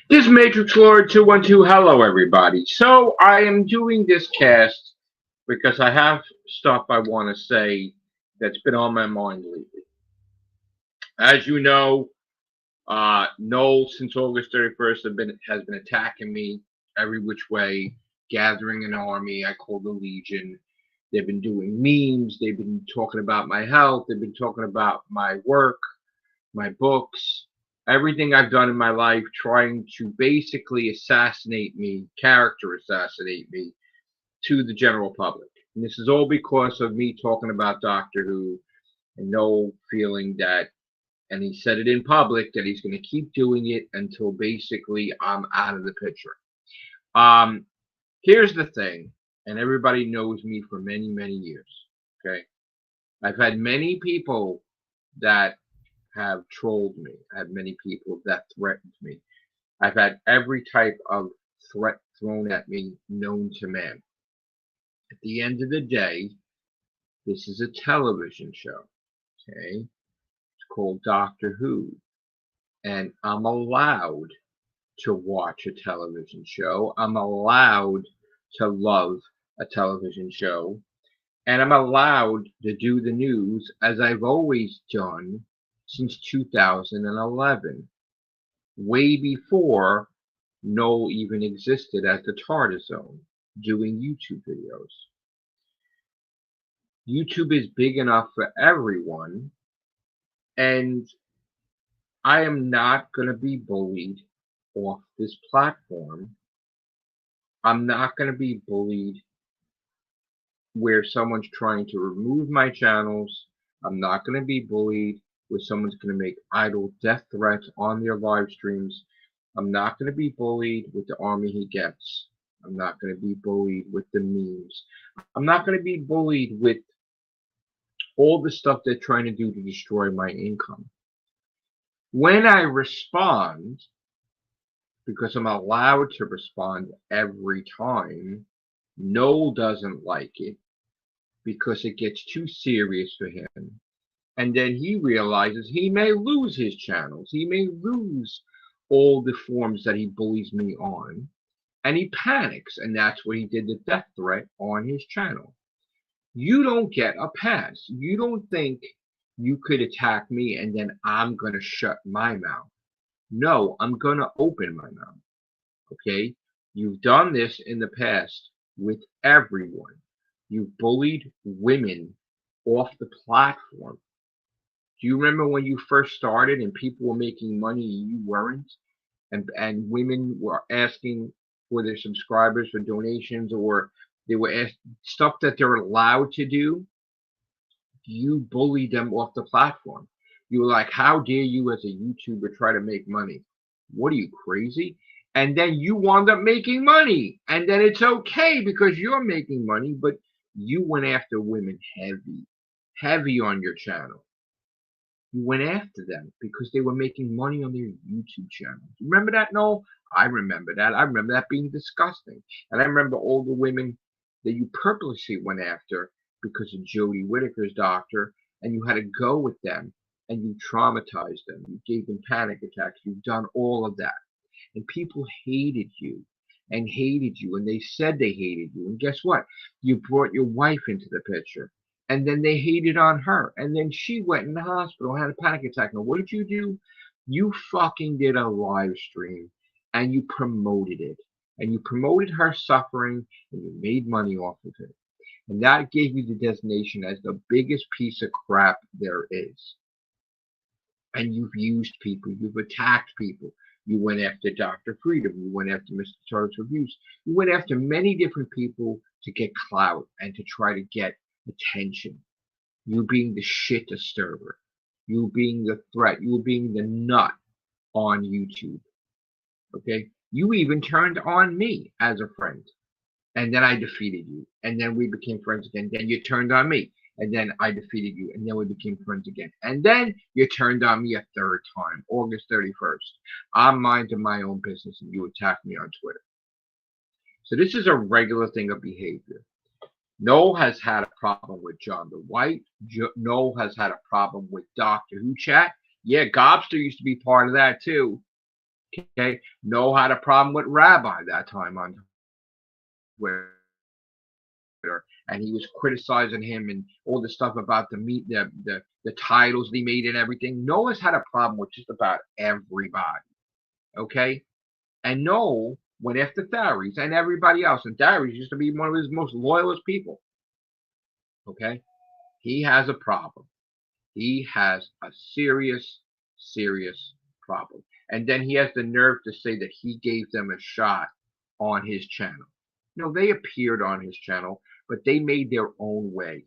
This is Matrix Lord 212. Hello, everybody. So I am doing this cast because I have stuff I want to say that's been on my mind lately. As you know, Noel since August 31st has been attacking me every which way, gathering an army I call the Legion. They've been doing memes. They've been talking about my health. They've been talking about my work, my books, everything I've done in my life, trying to basically assassinate me, character assassinate me to the general public. And this is all because of me talking about Doctor Who and no feeling that, and he said it in public, that he's going to keep doing it until basically I'm out of the picture. Um, Here's the thing, and everybody knows me for many, many years. Okay. I've had many people that have trolled me. I have many people that threatened me. I've had every type of threat thrown at me known to man. At the end of the day, this is a television show. Okay. It's called Doctor Who. And I'm allowed to watch a television show. I'm allowed to love a television show. And I'm allowed to do the news as I've always done since 2011, way before Noel even existed as the TARDIS Zone, doing YouTube videos. YouTube is big enough for everyone, and I am not going to be bullied off this platform. I'm not going to be bullied where someone's trying to remove my channels. I'm not going to be bullied where someone's going to make idle death threats on their live streams. I'm not going to be bullied with the army he gets. I'm not going to be bullied with the memes. I'm not going to be bullied with all the stuff they're trying to do to destroy my income. When I respond, because I'm allowed to respond every time, Noel doesn't like it because it gets too serious for him. And then he realizes he may lose his channels. He may lose all the forms that he bullies me on. And he panics. And that's where he did the death threat on his channel. You don't get a pass. You don't think you could attack me and then I'm going to shut my mouth. No, I'm going to open my mouth. Okay? You've done this in the past with everyone. You've bullied women off the platform. Do you remember when you first started and people were making money and you weren't? And women were asking for their subscribers for donations, or they were asked stuff that they're allowed to do. You bullied them off the platform. You were like, how dare you as a YouTuber try to make money? What are you, crazy? And then you wound up making money. And then it's okay because you're making money, but you went after women heavy on your channel. You went after them because they were making money on their YouTube channel. Remember that, Noel? I remember that. I remember that being disgusting. And I remember all the women that you purposely went after because of Jodie Whittaker's doctor, and you had to go with them, and you traumatized them. You gave them panic attacks. You've done all of that. And people hated you and hated you, and they said they hated you. And guess what? You brought your wife into the picture. And then they hated on her. And then she went in the hospital and had a panic attack. Now, what did you do? You fucking did a live stream and you promoted it. And you promoted her suffering and you made money off of it. And that gave you the designation as the biggest piece of crap there is. And you've used people. You've attacked people. You went after Dr. Freedom. You went after Mr. Charles Reviews. You went after many different people to get clout and to try to get attention. You being the shit disturber. You being the threat. You being the nut on YouTube. Okay? You even turned on me as a friend. And then I defeated you. And then we became friends again. Then you turned on me. And then I defeated you. And then we became friends again. And then you turned on me a third time, August 31st. I'm minding my own business and you attacked me on Twitter. So this is a regular thing of behavior. Noel has had a problem with John the White. Noel has had a problem with Doctor Who chat. Yeah, Gobster used to be part of that too. Okay, Noel had a problem with Rabbi that time on Twitter, and he was criticizing him and all the stuff about the titles that he made and everything. Noah's had a problem with just about everybody. Okay, and Noel went after Darius and everybody else, and Darius used to be one of his most loyalist people. Okay, he has a problem. He has a serious, serious problem. And then he has the nerve to say that he gave them a shot on his channel. No, they appeared on his channel, but they made their own way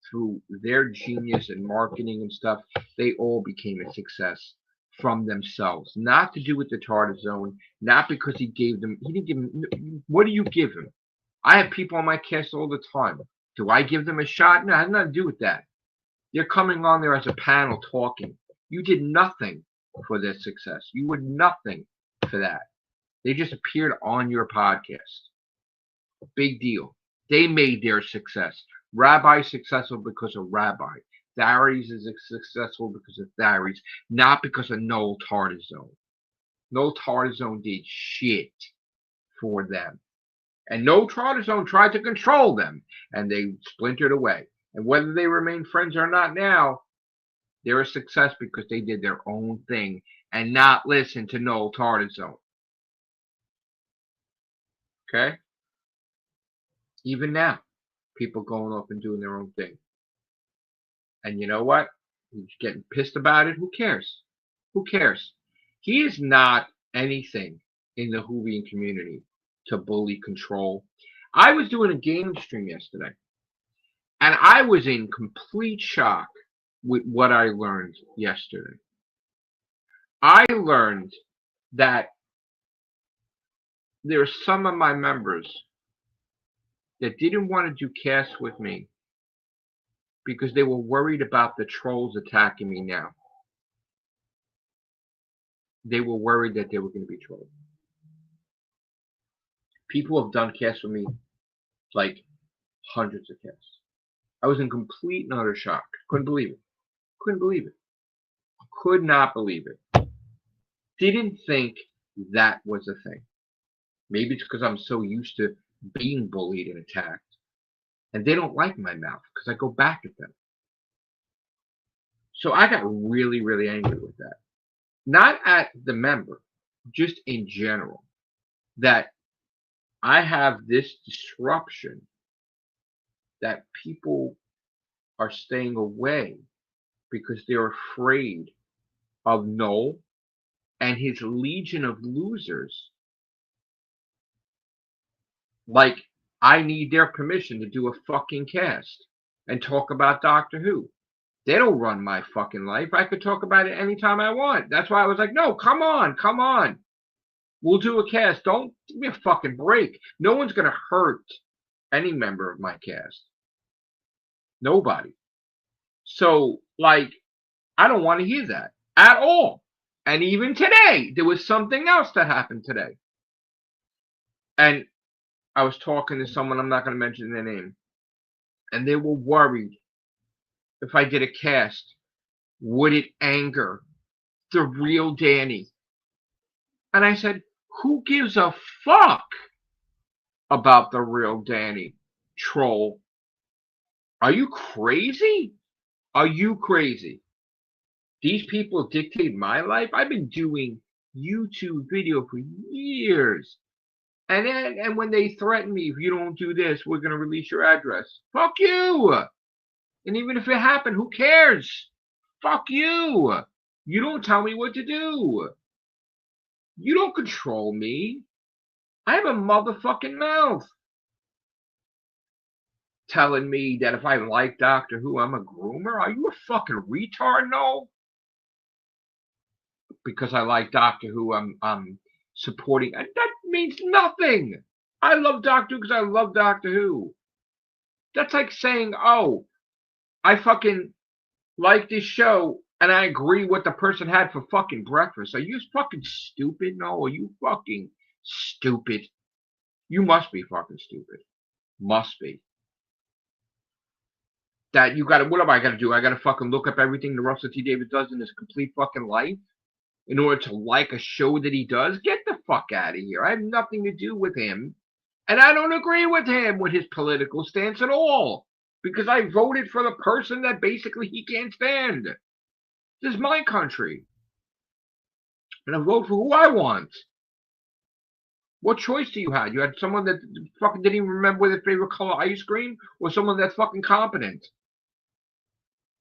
through their genius and marketing and stuff. They all became a success from themselves. Not to do with the Tartar Zone, not because he didn't give them, what do you give him? I have people on my cast all the time. Do I give them a shot? No, it has nothing to do with that. They're coming on there as a panel talking. You did nothing for their success. You would nothing for that. They just appeared on your podcast. Big deal. They made their success. Rabbi's successful because of Rabbi. Darius is successful because of Darius, not because of Noel Tartarzone. Noel Tartarzone did shit for them. And Noel Tartarzone tried to control them, and they splintered away. And whether they remain friends or not now, they're a success because they did their own thing and not listen to Noel Tartarzone. Okay? Even now, people going off and doing their own thing. And you know what? He's getting pissed about it. Who cares? Who cares? He is not anything in the Whovian community to bully, control. I was doing a game stream yesterday, and I was in complete shock with what I learned yesterday. I learned that there are some of my members that didn't want to do casts with me because they were worried about the trolls attacking me now. They were worried that they were going to be trolled. People have done casts with me, like hundreds of casts. I was in complete and utter shock. Couldn't believe it. Couldn't believe it. Could not believe it. Didn't think that was a thing. Maybe it's because I'm so used to being bullied and attacked. And they don't like my mouth because I go back at them. So I got really, really angry with that. Not at the member, just in general. That I have this disruption that people are staying away because they're afraid of Noel and his legion of losers. Like, I need their permission to do a fucking cast and talk about Doctor Who. They don't run my fucking life. I could talk about it anytime I want. That's why I was like, no, come on, come on. We'll do a cast. Don't give me a fucking break. No one's going to hurt any member of my cast. Nobody. So, like, I don't want to hear that at all. And even today, there was something else that happened today. And I was talking to someone, I'm not going to mention their name, and they were worried if I did a cast, would it anger the real Danny? And I said, who gives a fuck about the real Danny, troll? Are you crazy? Are you crazy? These people dictate my life? I've been doing YouTube video for years. And when they threaten me, if you don't do this, we're going to release your address. Fuck you. And even if it happened, who cares? Fuck you. You don't tell me what to do. You don't control me. I have a motherfucking mouth telling me that if I like Doctor Who, I'm a groomer. Are you a fucking retard? No. Because I like Doctor Who, I'm supporting. That means nothing. I love Doctor Who because I love Doctor Who. That's like saying, oh, I fucking like this show and I agree what the person had for fucking breakfast. Are you fucking stupid? No, are you fucking stupid? You must be fucking stupid. Must be. That you gotta, what am I gonna do? I gotta fucking look up everything that Russell T. Davies does in his complete fucking life? in order to like a show that he does. Get the fuck out of here. I have nothing to do with him. And I don't agree with him with his political stance at all. Because I voted for the person that basically he can't stand. This is my country. And I vote for who I want. What choice do you have? You had someone that fucking didn't even remember their favorite color ice cream, or someone that's fucking competent?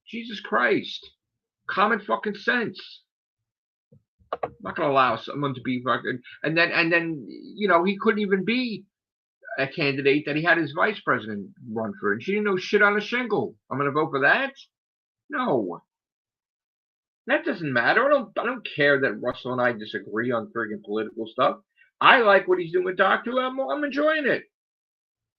Jesus Christ. Common fucking sense. I'm not gonna allow someone to be fucking and then he couldn't even be a candidate that he had his vice president run for, and she didn't know shit on a shingle. I'm gonna vote for that? No. That doesn't matter. I don't care that Russell and I disagree on friggin' political stuff. I like what he's doing with Doctor Who. I'm enjoying it.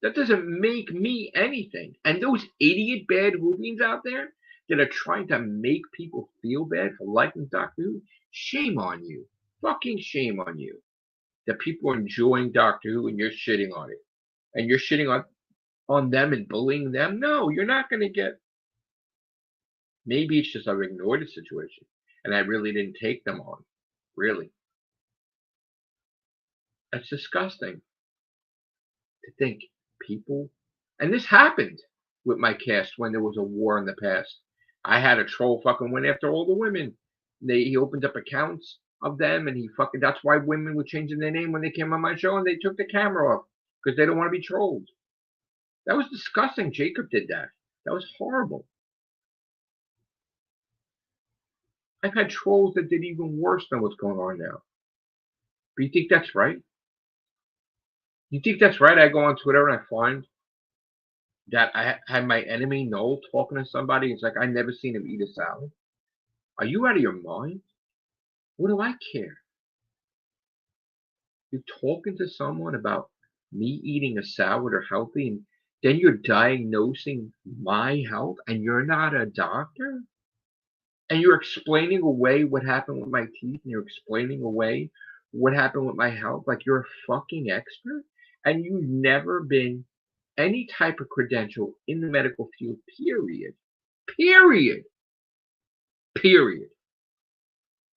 That doesn't make me anything. And those idiot bad Whovians out there that are trying to make people feel bad for liking Doctor Who, shame on you. Fucking shame on you. That people are enjoying Doctor Who and you're shitting on it. And you're shitting on them and bullying them. No, you're not going to get. Maybe it's just I've ignored the situation and I really didn't take them on. Really. That's disgusting to think people. And this happened with my cast when there was a war in the past. I had a troll fucking went after all the women. He opened up accounts of them, and he fucking. That's why women were changing their name when they came on my show, and they took the camera off because they don't want to be trolled. That was disgusting. Jacob did that. That was horrible. I've had trolls that did even worse than what's going on now. But you think that's right? You think that's right? I go on Twitter and I find that I had my enemy Noel talking to somebody. It's like I never seen him eat a salad. Are you out of your mind? What do I care? You're talking to someone about me eating a salad or healthy, and then you're diagnosing my health, and you're not a doctor? And you're explaining away what happened with my teeth, and you're explaining away what happened with my health like you're a fucking expert? And you've never been any type of credential in the medical field, period. Period. Period.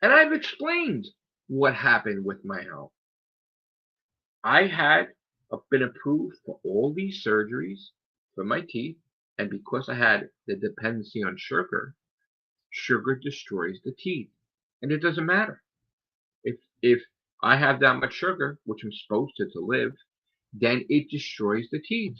And I've explained what happened with my health. I had been approved for all these surgeries for my teeth, and because I had the dependency on sugar, sugar destroys the teeth. And it doesn't matter. If I have that much sugar, which I'm supposed to live, then it destroys the teeth.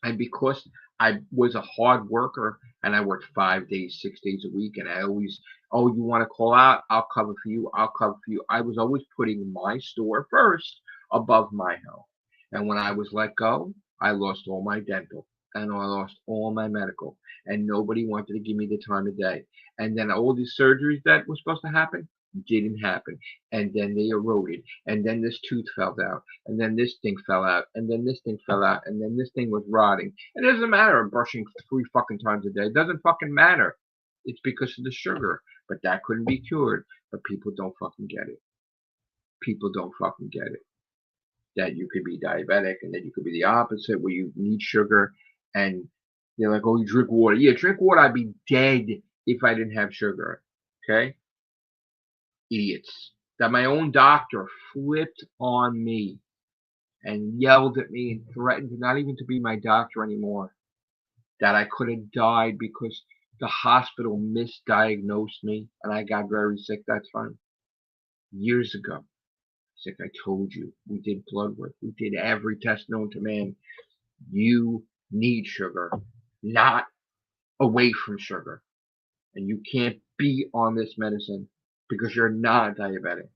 And because I was a hard worker and I worked 5 days, 6 days a week, and I always, oh, you want to call out? I'll cover for you. I'll cover for you. I was always putting my store first above my health. And when I was let go, I lost all my dental and I lost all my medical, and nobody wanted to give me the time of day. And then all these surgeries that were supposed to happen didn't happen, and then they eroded, and then this tooth fell out, and then this thing fell out, and then this thing fell out, and then this thing was rotting. It doesn't matter. I'm brushing 3 fucking times a day. It doesn't fucking matter. It's because of the sugar. But that couldn't be cured. But people don't fucking get it. People don't fucking get it. That you could be diabetic, and that you could be the opposite, where you need sugar, and they're like, oh, you drink water. Yeah, drink water. I'd be dead if I didn't have sugar. Okay? Idiots. That my own doctor flipped on me and yelled at me and threatened not even to be my doctor anymore. That I could have died because the hospital misdiagnosed me and I got very sick. That's fine. Years ago. It's like I told you. We did blood work. We did every test known to man. You need sugar, not away from sugar. And you can't be on this medicine because you're not diabetic.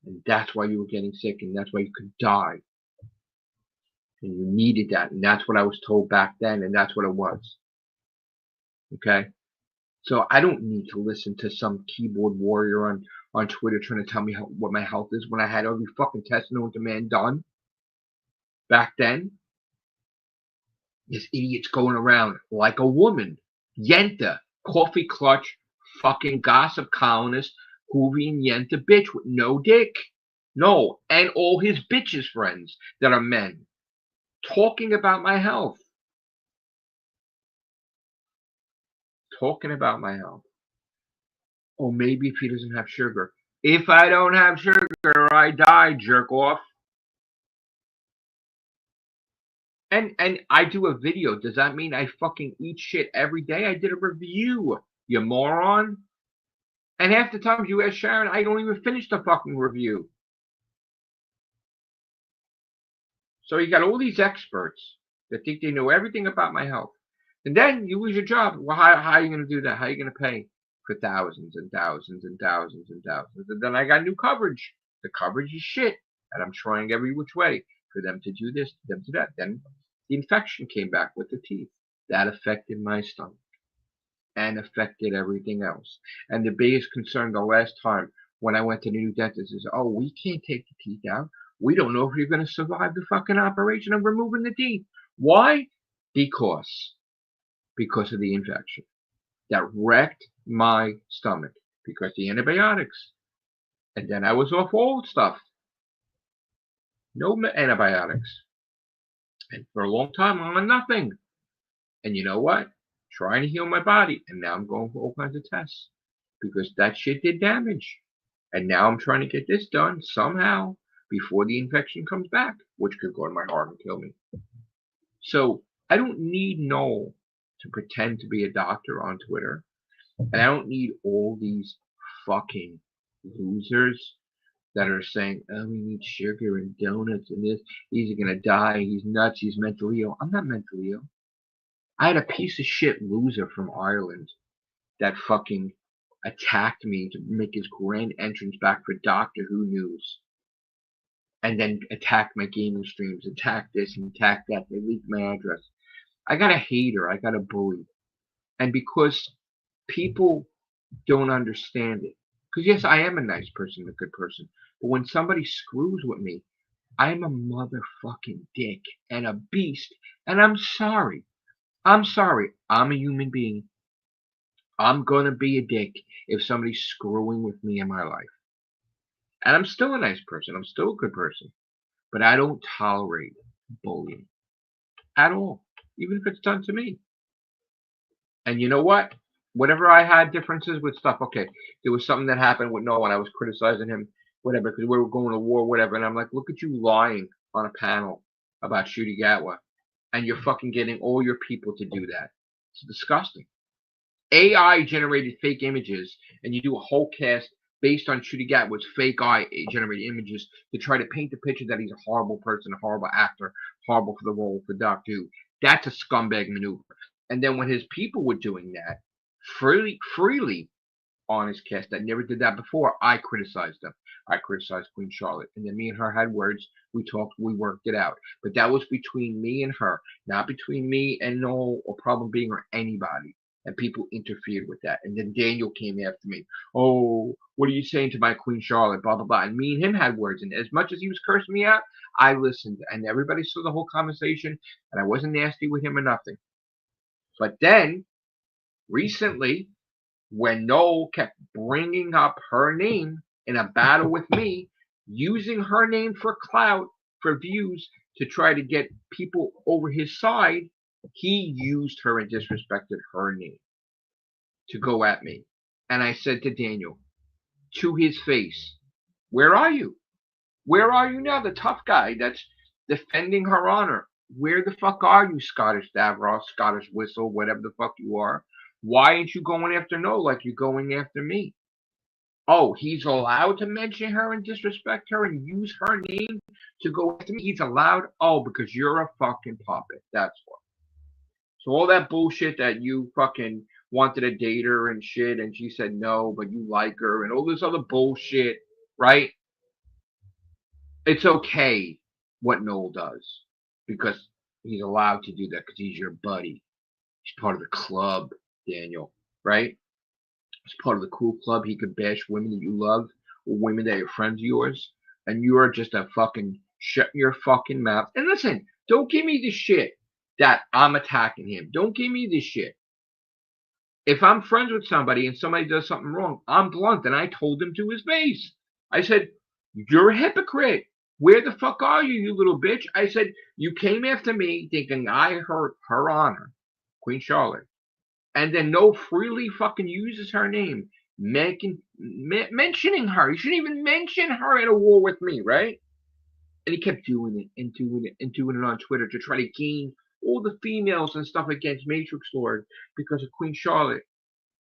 And that's why you were getting sick, and that's why you could die. And you needed that, and that's what I was told back then, and that's what it was. Okay? So I don't need to listen to some keyboard warrior on Twitter trying to tell me what my health is when I had every fucking test known to man done back then. This idiot's going around like a woman. Yenta, coffee clutch, fucking gossip columnist, Whovian Yenta bitch with no dick. No, and all his bitches friends that are men talking about my health. Talking about my health. Oh, maybe if he doesn't have sugar. If I don't have sugar, I die, jerk off. And I do a video. Does that mean I fucking eat shit every day? I did a review, you moron. And half the times you ask Sharon, I don't even finish the fucking review. So you got all these experts that think they know everything about my health. And then you lose your job. Well, how are you going to do that? How are you going to pay for thousands and thousands and thousands and thousands? And then I got new coverage. The coverage is shit. And I'm trying every which way for them to do this, them to that. Then the infection came back with the teeth. That affected my stomach and affected everything else. And the biggest concern the last time when I went to the new dentist is, oh, we can't take the teeth out. We don't know if you're going to survive the fucking operation of removing the teeth. Why? Because of the infection that wrecked my stomach because the antibiotics. And then I was off old stuff. No antibiotics. And for a long time, I'm on nothing. And you know what? Trying to heal my body. And now I'm going for all kinds of tests because that shit did damage. And now I'm trying to get this done somehow before the infection comes back, which could go to my heart and kill me. So I don't need Noel to pretend to be a doctor on Twitter. And I don't need all these fucking losers that are saying, oh, we need sugar and donuts and this. He's going to die. He's nuts. He's mentally ill. I'm not mentally ill. I had a piece of shit loser from Ireland that fucking attacked me to make his grand entrance back for Doctor Who news. And then attacked my gaming streams, attacked this and attacked that. They leaked my address. I got a hater. I got a bully. And because people don't understand it. Because yes, I am a nice person, a good person. But when somebody screws with me, I'm a motherfucking dick and a beast. And I'm sorry. I'm sorry. I'm a human being. I'm gonna be a dick if somebody's screwing with me in my life. And I'm still a nice person. I'm still a good person. But I don't tolerate bullying at all, even if it's done to me. And you know what? Whatever I had differences with stuff, okay, there was something that happened with Noah and I was criticizing him, whatever, because we were going to war, whatever. And I'm like, look at you lying on a panel about Shooty Gatwa. And you're fucking getting all your people to do that. It's disgusting. AI generated fake images, and you do a whole cast based on Shooty Gatwa's fake AI generated images to try to paint the picture that he's a horrible person, a horrible actor, horrible for the role for Doctor Who. That's a scumbag maneuver. And then when his people were doing that freely on his cast that never did that before, I criticized them. I criticized Queen Charlotte. And then me and her had words. We talked, we worked it out. But that was between me and her, not between me and Noel or Problem Being or anybody. And people interfered with that. And then Daniel came after me. Oh, what are you saying to my Queen Charlotte? Blah, blah, blah. And me and him had words. And as much as he was cursing me out, I listened. And everybody saw the whole conversation. And I wasn't nasty with him or nothing. But then, recently, when Noel kept bringing up her name in a battle with me, using her name for clout, for views, to try to get people over his side, he used her and disrespected her name to go at me. And I said to Daniel, to his face, where are you? Where are you now? The tough guy that's defending her honor. Where the fuck are you, Scottish Davros, Scottish Whistle, whatever the fuck you are? Why ain't you going after Noel like you're going after me? Oh, he's allowed to mention her and disrespect her and use her name to go after me? He's allowed? Oh, because you're a fucking puppet. That's why. So all that bullshit that you fucking wanted to date her and shit and she said no, but you like her and all this other bullshit, right? It's okay what Noel does because he's allowed to do that because he's your buddy. He's part of the club, Daniel, right? He's part of the cool club. He could bash women that you love or women that are friends of yours. And you are just a fucking shut your fucking mouth. And listen, don't give me this shit that I'm attacking him. Don't give me this shit. If I'm friends with somebody and somebody does something wrong, I'm blunt and I told him to his face. I said, you're a hypocrite. Where the fuck are you, you little bitch? I said, you came after me thinking I hurt her honor, Queen Charlotte. And then no freely fucking uses her name mentioning her. He shouldn't even mention her in a war with me, right? And he kept doing it and doing it and doing it on Twitter to try to gain all the females and stuff against Matrix Lord because of Queen Charlotte,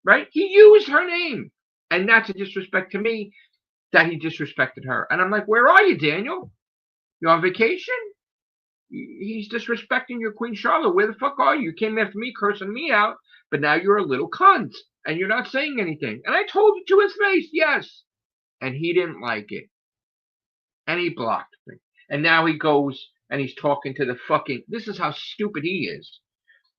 right? He used her name. And that's a disrespect to me that he disrespected her. And I'm like, where are you, Daniel? You on vacation? He's disrespecting your Queen Charlotte. Where the fuck are you? You came after me, cursing me out, but now you're a little cunt and you're not saying anything. And I told you to his face, yes. And he didn't like it. And he blocked me. And now he goes and he's talking to the fucking. This is how stupid he is.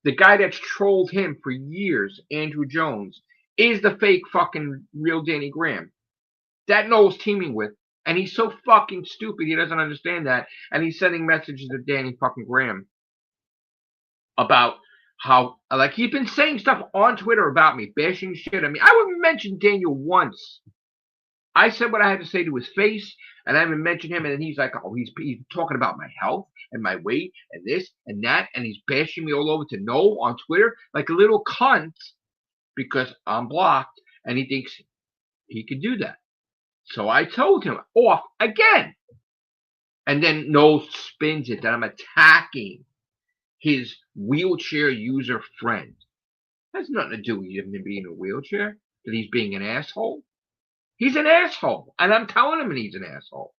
The guy that's trolled him for years, Andrew Jones, is the fake fucking real Danny Graham. That Noel's teaming with. And he's so fucking stupid, he doesn't understand that. And he's sending messages to Danny fucking Graham about how, like, he's been saying stuff on Twitter about me, bashing shit at me. I wouldn't mention Daniel once. I said what I had to say to his face, and I haven't mentioned him, and then he's like, oh, he's talking about my health and my weight and this and that, and he's bashing me all over to Noel on Twitter like a little cunt because I'm blocked, and he thinks he could do that. So I told him off again. And then Noel spins it that I'm attacking his wheelchair user friend. It has nothing to do with him being in a wheelchair, that he's being an asshole. He's an asshole, and I'm telling him he's an asshole.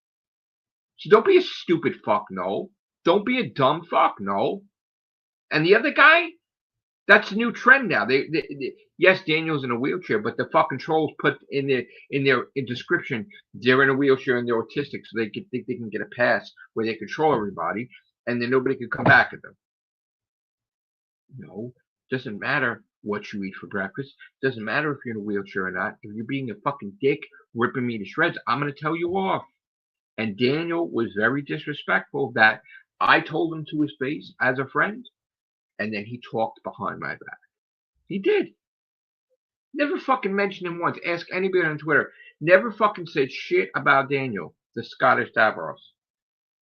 So don't be a stupid fuck, no. Don't be a dumb fuck, no. And the other guy, that's a new trend now. Yes, Daniel's in a wheelchair, but the fucking trolls put in their description they're in a wheelchair and they're autistic, so they think they can get a pass where they control everybody, and then nobody can come back at them. No, doesn't matter what you eat for breakfast. Doesn't matter if you're in a wheelchair or not. If you're being a fucking dick, ripping me to shreds, I'm gonna tell you off. And Daniel was very disrespectful that I told him to his face as a friend, and then he talked behind my back. He did. Never fucking mentioned him once. Ask anybody on Twitter. Never fucking said shit about Daniel, the Scottish Davros,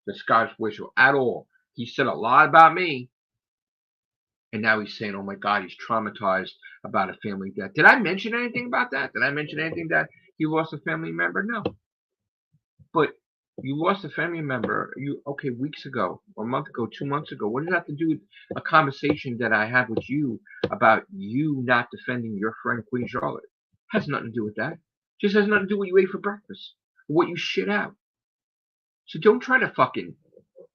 the Scottish Whistle, at all. He said a lot about me. And now he's saying, oh my God, he's traumatized about a family death. Did I mention anything about that? Did I mention anything that he lost a family member? No. But you lost a family member, weeks ago, or a month ago, 2 months ago. What does that have to do with a conversation that I had with you about you not defending your friend Queen Charlotte? It has nothing to do with that. It just has nothing to do with what you ate for breakfast, or what you shit out. So don't try to fucking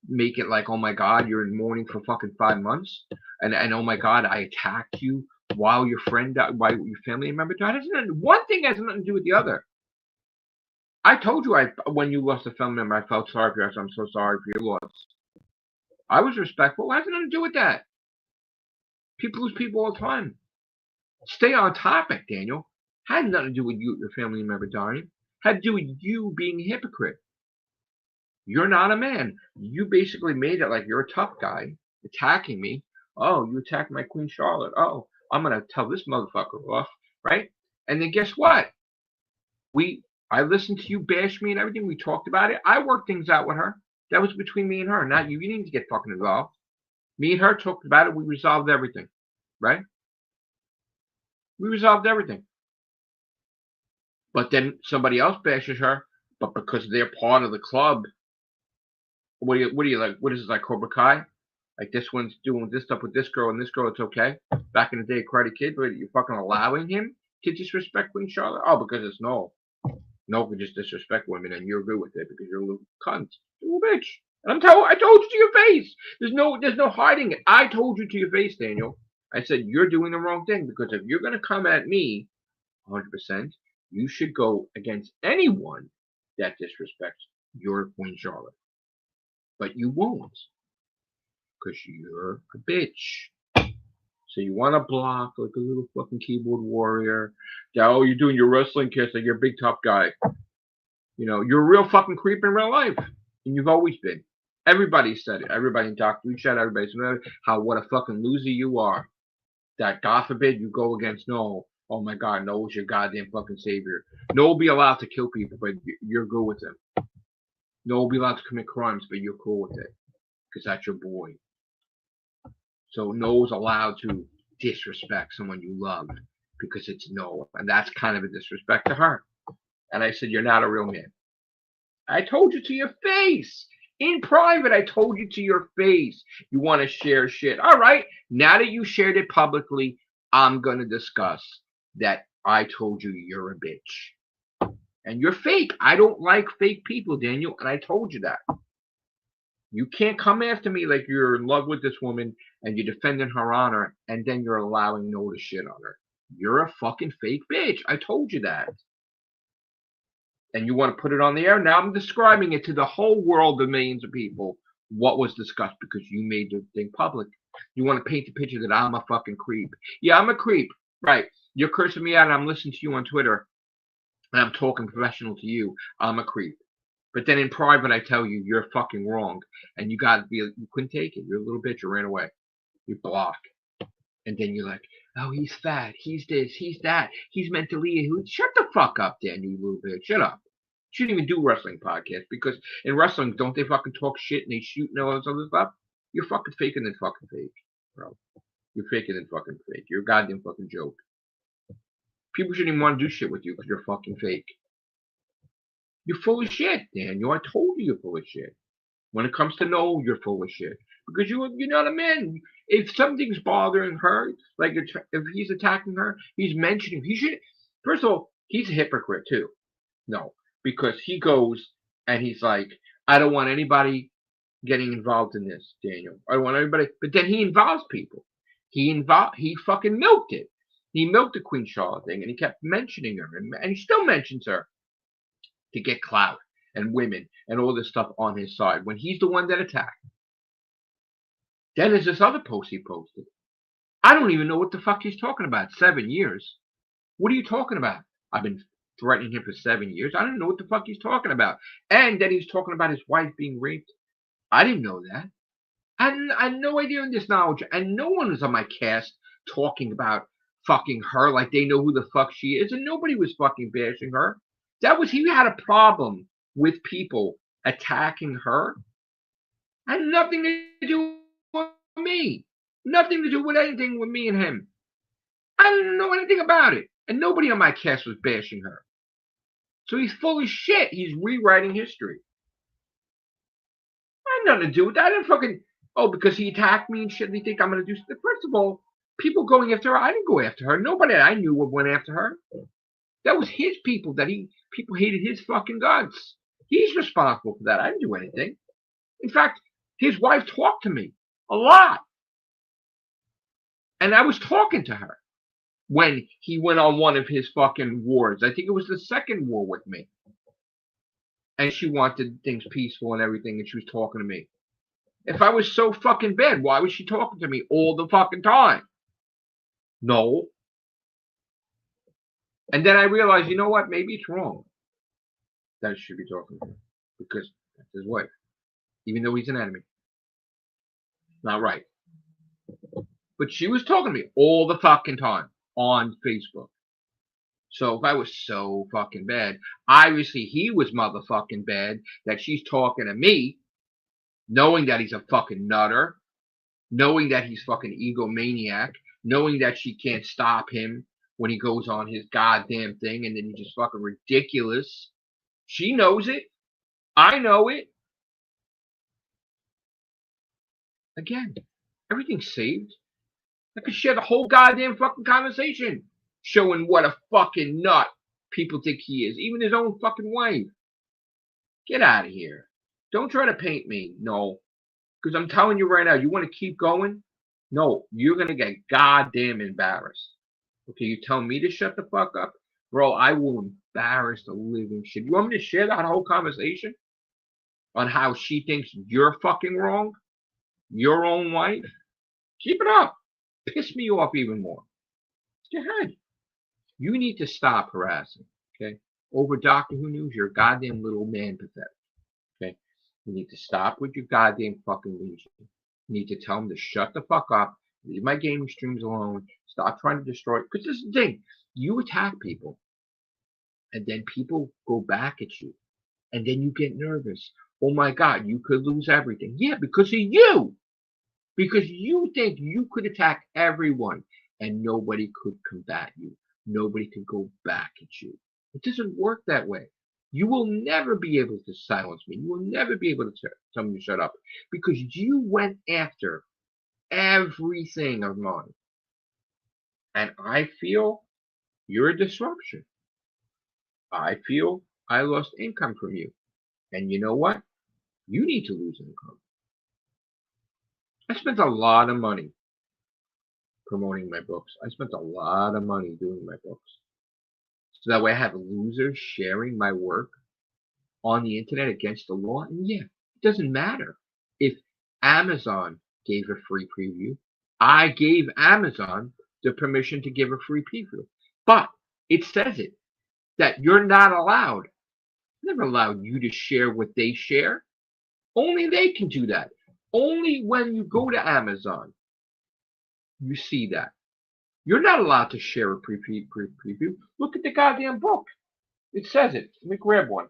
make it like, oh my God, you're in mourning for fucking 5 months, and oh my God, I attacked you while your friend died, while your family member died. One thing has nothing to do with the other. I told you when you lost a family member, I felt sorry for you. I'm so sorry for your loss. I was respectful. It has nothing to do with that. People lose people all the time. Stay on topic, Daniel. Had nothing to do with you, your family member dying. Had to do with you being a hypocrite. You're not a man. You basically made it like you're a tough guy attacking me. Oh, you attacked my Queen Charlotte. Oh, I'm going to tell this motherfucker off, right? And then guess what? I listened to you bash me and everything. We talked about it. I worked things out with her. That was between me and her, not you. You didn't get fucking involved. Me and her talked about it. We resolved everything, right? We resolved everything. But then somebody else bashes her, but because they're part of the club, what do you like? What is this, like Cobra Kai? Like this one's doing this stuff with this girl and this girl, it's okay. Back in the day, Karate Kid, but you're fucking allowing him to disrespect Queen Charlotte? Oh, because it's Noel. Noel can just disrespect women, and you're good with it because you're a little cunt, you're a little bitch. And I told you to your face. There's no hiding it. I told you to your face, Daniel. I said you're doing the wrong thing because if you're gonna come at me, 100%, you should go against anyone that disrespects your Queen Charlotte. But you won't, because you're a bitch. So you want to block like a little fucking keyboard warrior. Oh, you're doing your wrestling kiss like you're a big tough guy. You know, you're a real fucking creep in real life. And you've always been. Everybody said it. Everybody in Dr. Chat, everybody said what a fucking loser you are. That God forbid you go against Noel. Oh my God, Noel's your goddamn fucking savior. Noel will be allowed to kill people, but you're good with him. Noel will be allowed to commit crimes, but you're cool with it. Because that's your boy. So Noel's allowed to disrespect someone you love because it's no. And that's kind of a disrespect to her. And I said, you're not a real man. I told you to your face. In private, I told you to your face. You want to share shit. All right. Now that you shared it publicly, I'm going to discuss that I told you you're a bitch. And you're fake. I don't like fake people, Daniel. And I told you that. You can't come after me like you're in love with this woman and you're defending her honor and then you're allowing no to shit on her. You're a fucking fake bitch. I told you that. And you want to put it on the air? Now I'm describing it to the whole world of millions of people what was discussed because you made the thing public. You want to paint the picture that I'm a fucking creep. Yeah, I'm a creep. Right. You're cursing me out and I'm listening to you on Twitter and I'm talking professional to you. I'm a creep. But then in private, I tell you, you're fucking wrong. And you got to be, you couldn't take it. You're a little bitch. You ran away. You block. And then you're like, oh, he's fat. He's this. He's that. He's mentally ill. Shut the fuck up, Dan, you little bitch. Shut up. You shouldn't even do wrestling podcasts because in wrestling, don't they fucking talk shit and they shoot and all this other stuff? You're fucking faking than fucking fake, bro. You're faking than fucking fake. You're a goddamn fucking joke. People shouldn't even want to do shit with you because you're fucking fake. You're full of shit, Daniel. I told you you're full of shit. When it comes to no, you're full of shit. Because you're not a man. If something's bothering her, like if he's attacking her, he's mentioning, he should, first of all, he's a hypocrite too. No, because he goes and he's like, I don't want anybody getting involved in this, Daniel. I don't want anybody, but then he involves people. He fucking milked it. He milked the Queen Charlotte thing and he kept mentioning her and he still mentions her to get clout and women and all this stuff on his side when he's the one that attacked. Then there's this other post he posted. I don't even know what the fuck he's talking about. 7 years. What are you talking about? I've been threatening him for 7 years. I don't know what the fuck he's talking about. And then he's talking about his wife being raped. I didn't know that. I had no idea in this knowledge. And no one was on my cast talking about fucking her like they know who the fuck she is. And nobody was fucking bashing her. He had a problem with people attacking her. Had nothing to do with me. Nothing to do with anything with me and him. I didn't know anything about it. And nobody on my cast was bashing her. So he's full of shit. He's rewriting history. I had nothing to do with that. I didn't fucking, because he attacked me and shit and he think I'm going to do something. First of all, people going after her, I didn't go after her. Nobody I knew went after her. That was his people people hated his fucking guts. He's responsible for that. I didn't do anything. In fact, his wife talked to me a lot. And I was talking to her when he went on one of his fucking wars. I think it was the second war with me. And she wanted things peaceful and everything, and she was talking to me. If I was so fucking bad, why was she talking to me all the fucking time? No. And then I realized, you know what? Maybe it's wrong that she should be talking to him because that's his wife, even though he's an enemy. Not right. But she was talking to me all the fucking time on Facebook. So if I was so fucking bad, obviously he was motherfucking bad that she's talking to me, knowing that he's a fucking nutter, knowing that he's fucking egomaniac, knowing that she can't stop him when he goes on his goddamn thing and then he's just fucking ridiculous. She knows it. I know it. Again, everything's saved. I could share the whole goddamn fucking conversation showing what a fucking nut people think he is. Even his own fucking wife. Get out of here. Don't try to paint me. No. Because I'm telling you right now, you want to keep going? No. You're going to get goddamn embarrassed. Okay, you tell me to shut the fuck up? Bro, I will embarrass the living shit. You want me to share that whole conversation? On how she thinks you're fucking wrong? Your own wife? Keep it up. Piss me off even more. Go ahead. You need to stop harassing, okay? Over Doctor Who News, you're a goddamn little man pathetic, okay? You need to stop with your goddamn fucking legion. You need to tell them to shut the fuck up, leave my gaming streams alone, stop trying to destroy it. Because this is the thing. You attack people, and then people go back at you, and then you get nervous. Oh my God, you could lose everything. Yeah, because of you. Because you think you could attack everyone and nobody could combat you. nobody can go back at you. It doesn't work that way. You will never be able to silence me. You will never be able to tell me to shut up because you went after everything of mine. And I feel you're a disruption. I feel I lost income from you. And you know what? You need to lose income. I spent a lot of money promoting my books. I spent a lot of money doing my books. So that way I have losers sharing my work on the internet against the law. And yeah, it doesn't matter if Amazon gave a free preview. I gave Amazon the permission to give a free preview. But it says it that you're not allowed. Never allowed you to share what they share. Only they can do that. Only when you go to Amazon, you see that. You're not allowed to share a preview. Look at the goddamn book. It says it. Let me grab one.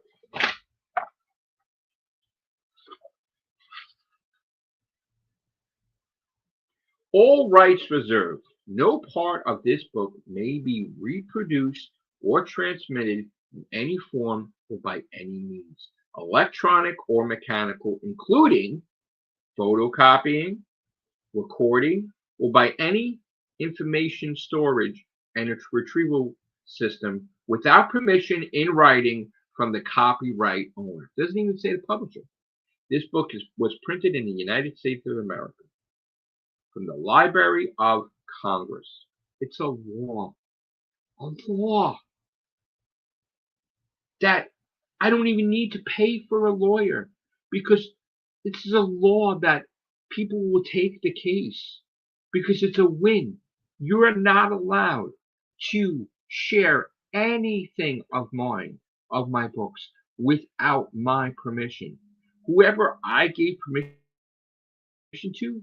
All rights reserved. No part of this book may be reproduced or transmitted in any form or by any means, electronic or mechanical, including photocopying, recording, or by any information storage and retrieval system without permission in writing from the copyright owner. It doesn't even say the publisher. This book was printed in the United States of America from the Library of Congress. It's a law that I don't even need to pay for a lawyer because this is a law that people will take the case because it's a win. You are not allowed to share anything of mine, of my books, without my permission. Whoever I gave permission to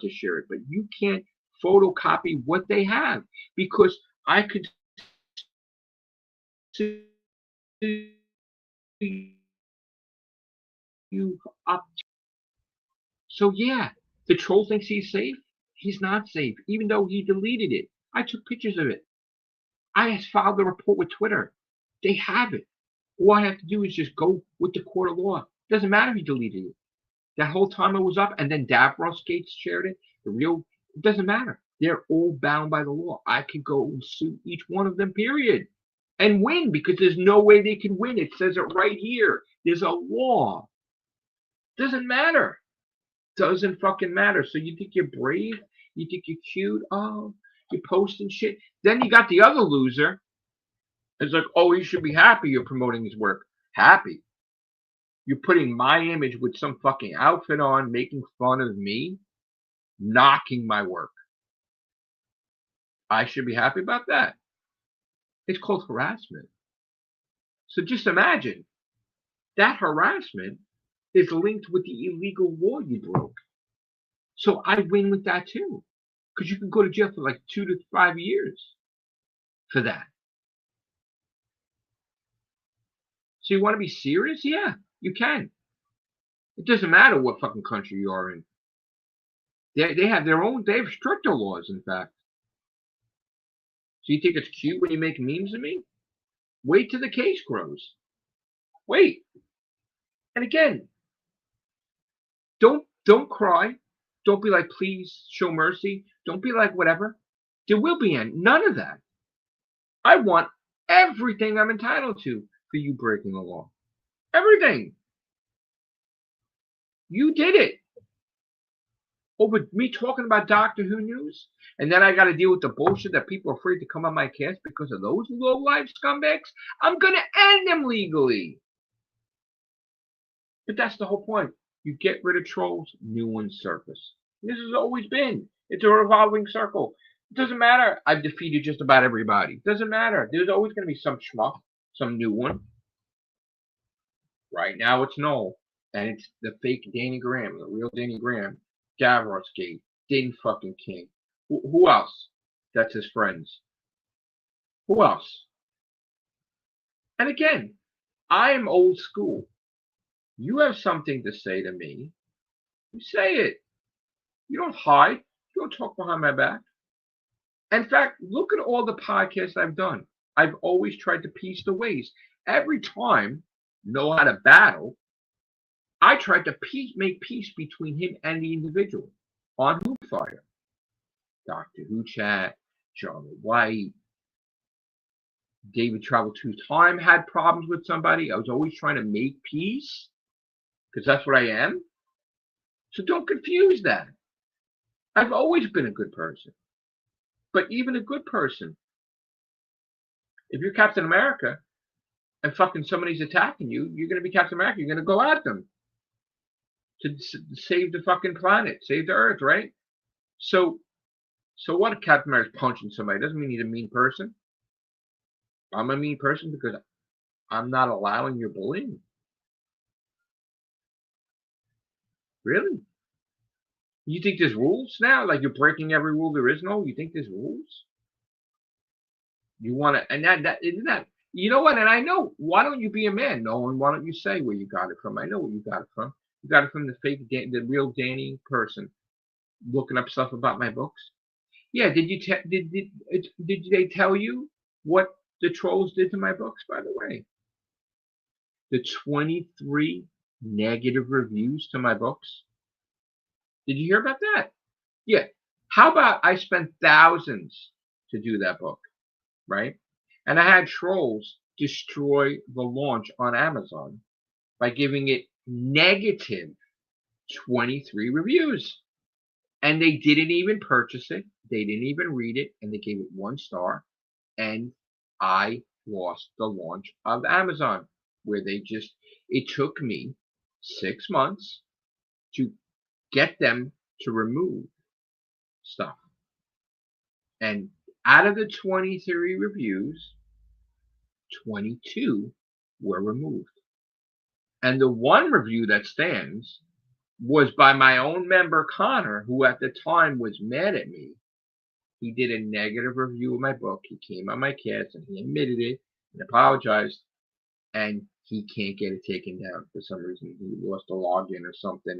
share it, but you can't photocopy what they have because I could sue you up. So yeah, the troll thinks he's safe. He's not safe, even though he deleted it. I took pictures of it. I filed a report with Twitter. They have it. All I have to do is just go with the court of law. It doesn't matter if he deleted it. That whole time it was up, and then Davros Gates shared it. It doesn't matter. They're all bound by the law. I could go and sue each one of them, period, and win because there's no way they can win. It says it right here. There's a law. Doesn't matter. Doesn't fucking matter. So you think you're brave? You think you're cute? Oh, you're posting shit. Then you got the other loser. It's like, oh, you should be happy you're promoting his work. Happy. You're putting my image with some fucking outfit on, making fun of me, knocking my work. I should be happy about that. It's called harassment. So just imagine that harassment is linked with the illegal law you broke. So I win with that too. Because you can go to jail for like 2 to 5 years for that. So you want to be serious? Yeah, you can. It doesn't matter what fucking country you are in. They have their own, they have stricter laws, in fact. So you think it's cute when you make memes of me? Wait till the case grows. Wait. And again, don't cry. Don't be like, please show mercy. Don't be like whatever. There will be none of that. I want everything I'm entitled to for you breaking the law. Everything. You did it. Over me talking about Doctor Who news, and then I got to deal with the bullshit that people are afraid to come on my cast because of those low-life scumbags. I'm going to end them legally. But that's the whole point. You get rid of trolls, new ones surface. This has always been. It's a revolving circle. It doesn't matter. I've defeated just about everybody. It doesn't matter. There's always going to be some schmuck, some new one. Right now it's Noel. And it's the fake Danny Graham, the real Danny Graham. Davros Gate, Din fucking King. Who else? That's his friends. Who else? And again, I am old school. You have something to say to me. You say it. You don't hide. You don't talk behind my back. In fact, look at all the podcasts I've done. I've always tried to piece the ways. Every time, know how to battle, I tried to make peace between him and the individual on Who Fire. Doctor Who Chat, Charlotte White, David Travel 2 Time had problems with somebody. I was always trying to make peace because that's what I am. So don't confuse that. I've always been a good person. But even a good person, if you're Captain America and fucking somebody's attacking you, you're going to be Captain America. You're going to go at them to save the fucking planet, save the Earth, right? So what if Captain America's punching somebody? Doesn't mean he's a mean person. I'm a mean person because I'm not allowing your bullying. Really? You think there's rules now? Like you're breaking every rule there is? No, you think there's rules? You want to, and that isn't that. You know what? And I know. Why don't you be a man, Nolan? Why don't you say where you got it from? I know where you got it from. You got it from the fake, the real Danny person, looking up stuff about my books. Yeah. Did they tell you what the trolls did to my books? By the way, the 23 negative reviews to my books. Did you hear about that? Yeah. How about I spent thousands to do that book, right? And I had trolls destroy the launch on Amazon by giving it negative 23 reviews. And they didn't even purchase it. They didn't even read it. And they gave it 1 star. And I lost the launch of Amazon, where it took me 6 months to get them to remove stuff. And out of the 23 reviews, 22 were removed. And the one review that stands was by my own member, Connor, who at the time was mad at me. He did a negative review of my book. He came on my cast and he admitted it and apologized. And he can't get it taken down for some reason. He lost a login or something,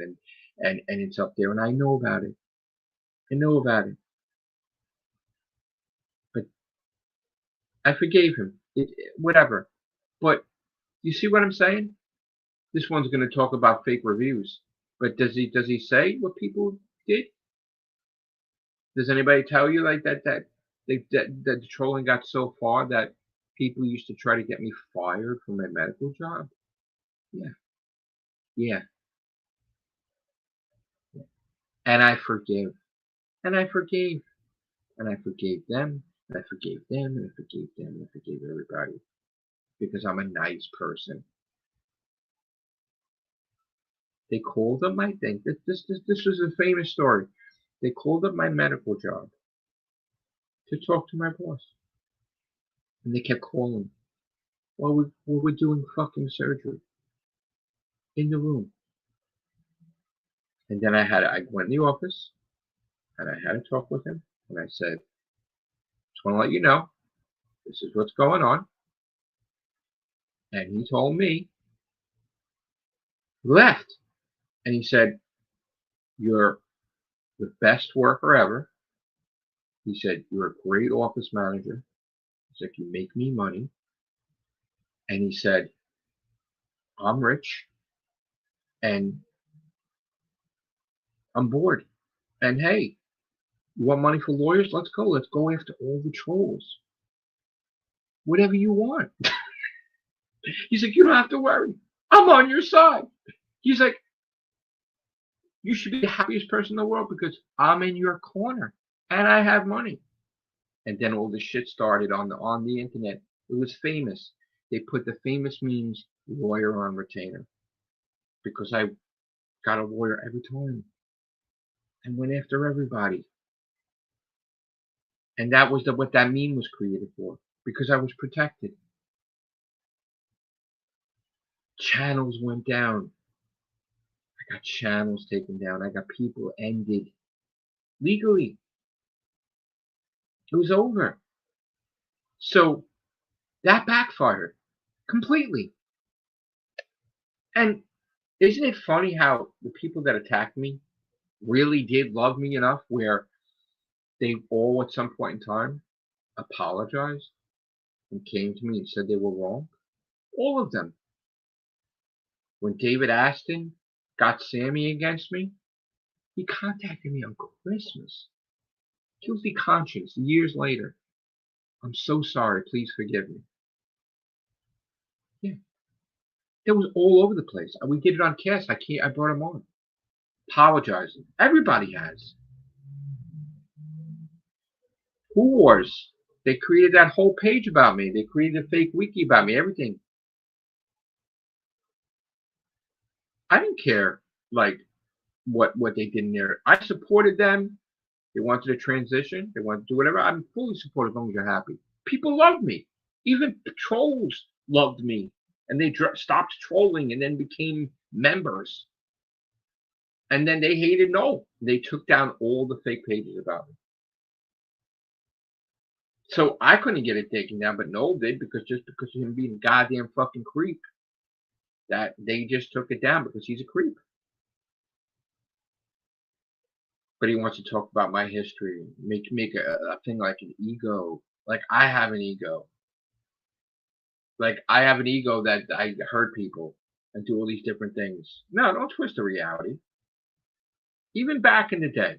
and it's up there. And I know about it. I know about it. But I forgave him. Whatever. But you see what I'm saying? This one's going to talk about fake reviews. But does he say what people did? Does anybody tell you like that the trolling got so far that people used to try to get me fired from my medical job? Yeah. Yeah. And I forgive. And I forgave. And I forgave them. And I forgave them. And I forgave them. And I forgave everybody. Because I'm a nice person. They called up my thing. This was a famous story. They called up my medical job to talk to my boss. And they kept calling while we're doing fucking surgery in the room. And then I went in the office and I had a talk with him. And I said, just want to let you know, this is what's going on. And he told me, left. And he said, you're the best worker ever. He said, you're a great office manager. He's like, you make me money. And he said, I'm rich and I'm bored. And hey, you want money for lawyers? Let's go. Let's go after all the trolls. Whatever you want. He's like, you don't have to worry. I'm on your side. He's like, you should be the happiest person in the world because I'm in your corner and I have money. And then all this shit started on the internet. It was famous. They put the famous memes lawyer on retainer because I got a lawyer every time and went after everybody. And that was what that meme was created for, because I was protected. Channels went down. I got channels taken down. I got people ended legally. It was over. So that backfired completely. And isn't it funny how the people that attacked me really did love me enough where they all at some point in time apologized and came to me and said they were wrong. All of them. When David Aston got Sammy against me, he contacted me on Christmas. Guilty conscience years later. I'm so sorry. Please forgive me. Yeah. That was all over the place. We did it on cast. I brought him on. Apologizing. Everybody has. Who Wars. They created that whole page about me. They created a fake wiki about me. Everything. I didn't care like what they did in there. I supported them. They wanted to transition. They wanted to do whatever. I'm fully supportive as long as you're happy. People love me. Even trolls loved me, and they stopped trolling and then became members. And then they hated no. They took down all the fake pages about me. So I couldn't get it taken down, but Noel did because of him being a goddamn fucking creep. That they just took it down because he's a creep. But he wants to talk about my history, make a thing like an ego. Like I have an ego. Like I have an ego that I hurt people and do all these different things. No, don't twist the reality. Even back in the day,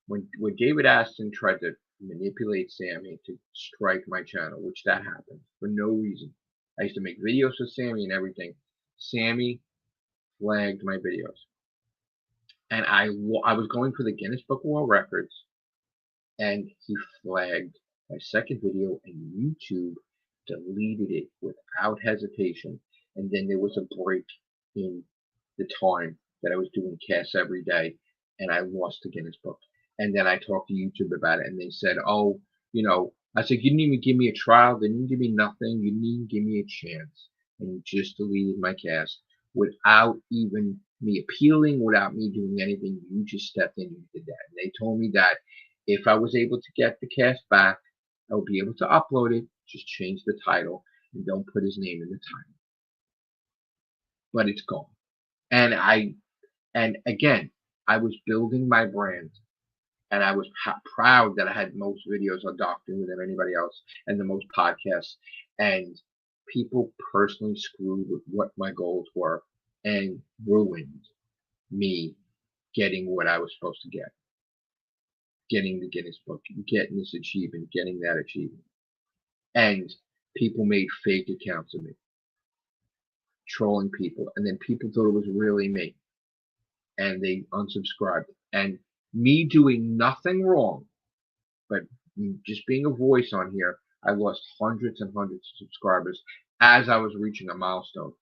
when David Aston tried to manipulate Sammy to strike my channel, which that happened for no reason. I used to make videos with Sammy and everything. Sammy flagged my videos. And I was going for the Guinness Book of World Records, and he flagged my second video, and YouTube deleted it without hesitation. And then there was a break in the time that I was doing casts every day, and I lost the Guinness Book. And then I talked to YouTube about it, and they said, oh, I said, you didn't even give me a trial, they didn't give me nothing, you didn't even give me a chance. And you just deleted my cast without even me appealing, without me doing anything. You just stepped in and did that. And they told me that if I was able to get the cast back, I would be able to upload it, just change the title, and don't put his name in the title. But it's gone. And again, I was building my brand, and I was proud that I had most videos on Doctor Who than anybody else, and the most podcasts. And people personally screwed with what my goals were and ruined me getting what I was supposed to get. Getting the Guinness Book, getting this achievement, getting that achievement. And people made fake accounts of me, trolling people, and then people thought it was really me. And they unsubscribed. And me doing nothing wrong, but just being a voice on here, I lost hundreds and hundreds of subscribers as I was reaching a milestone.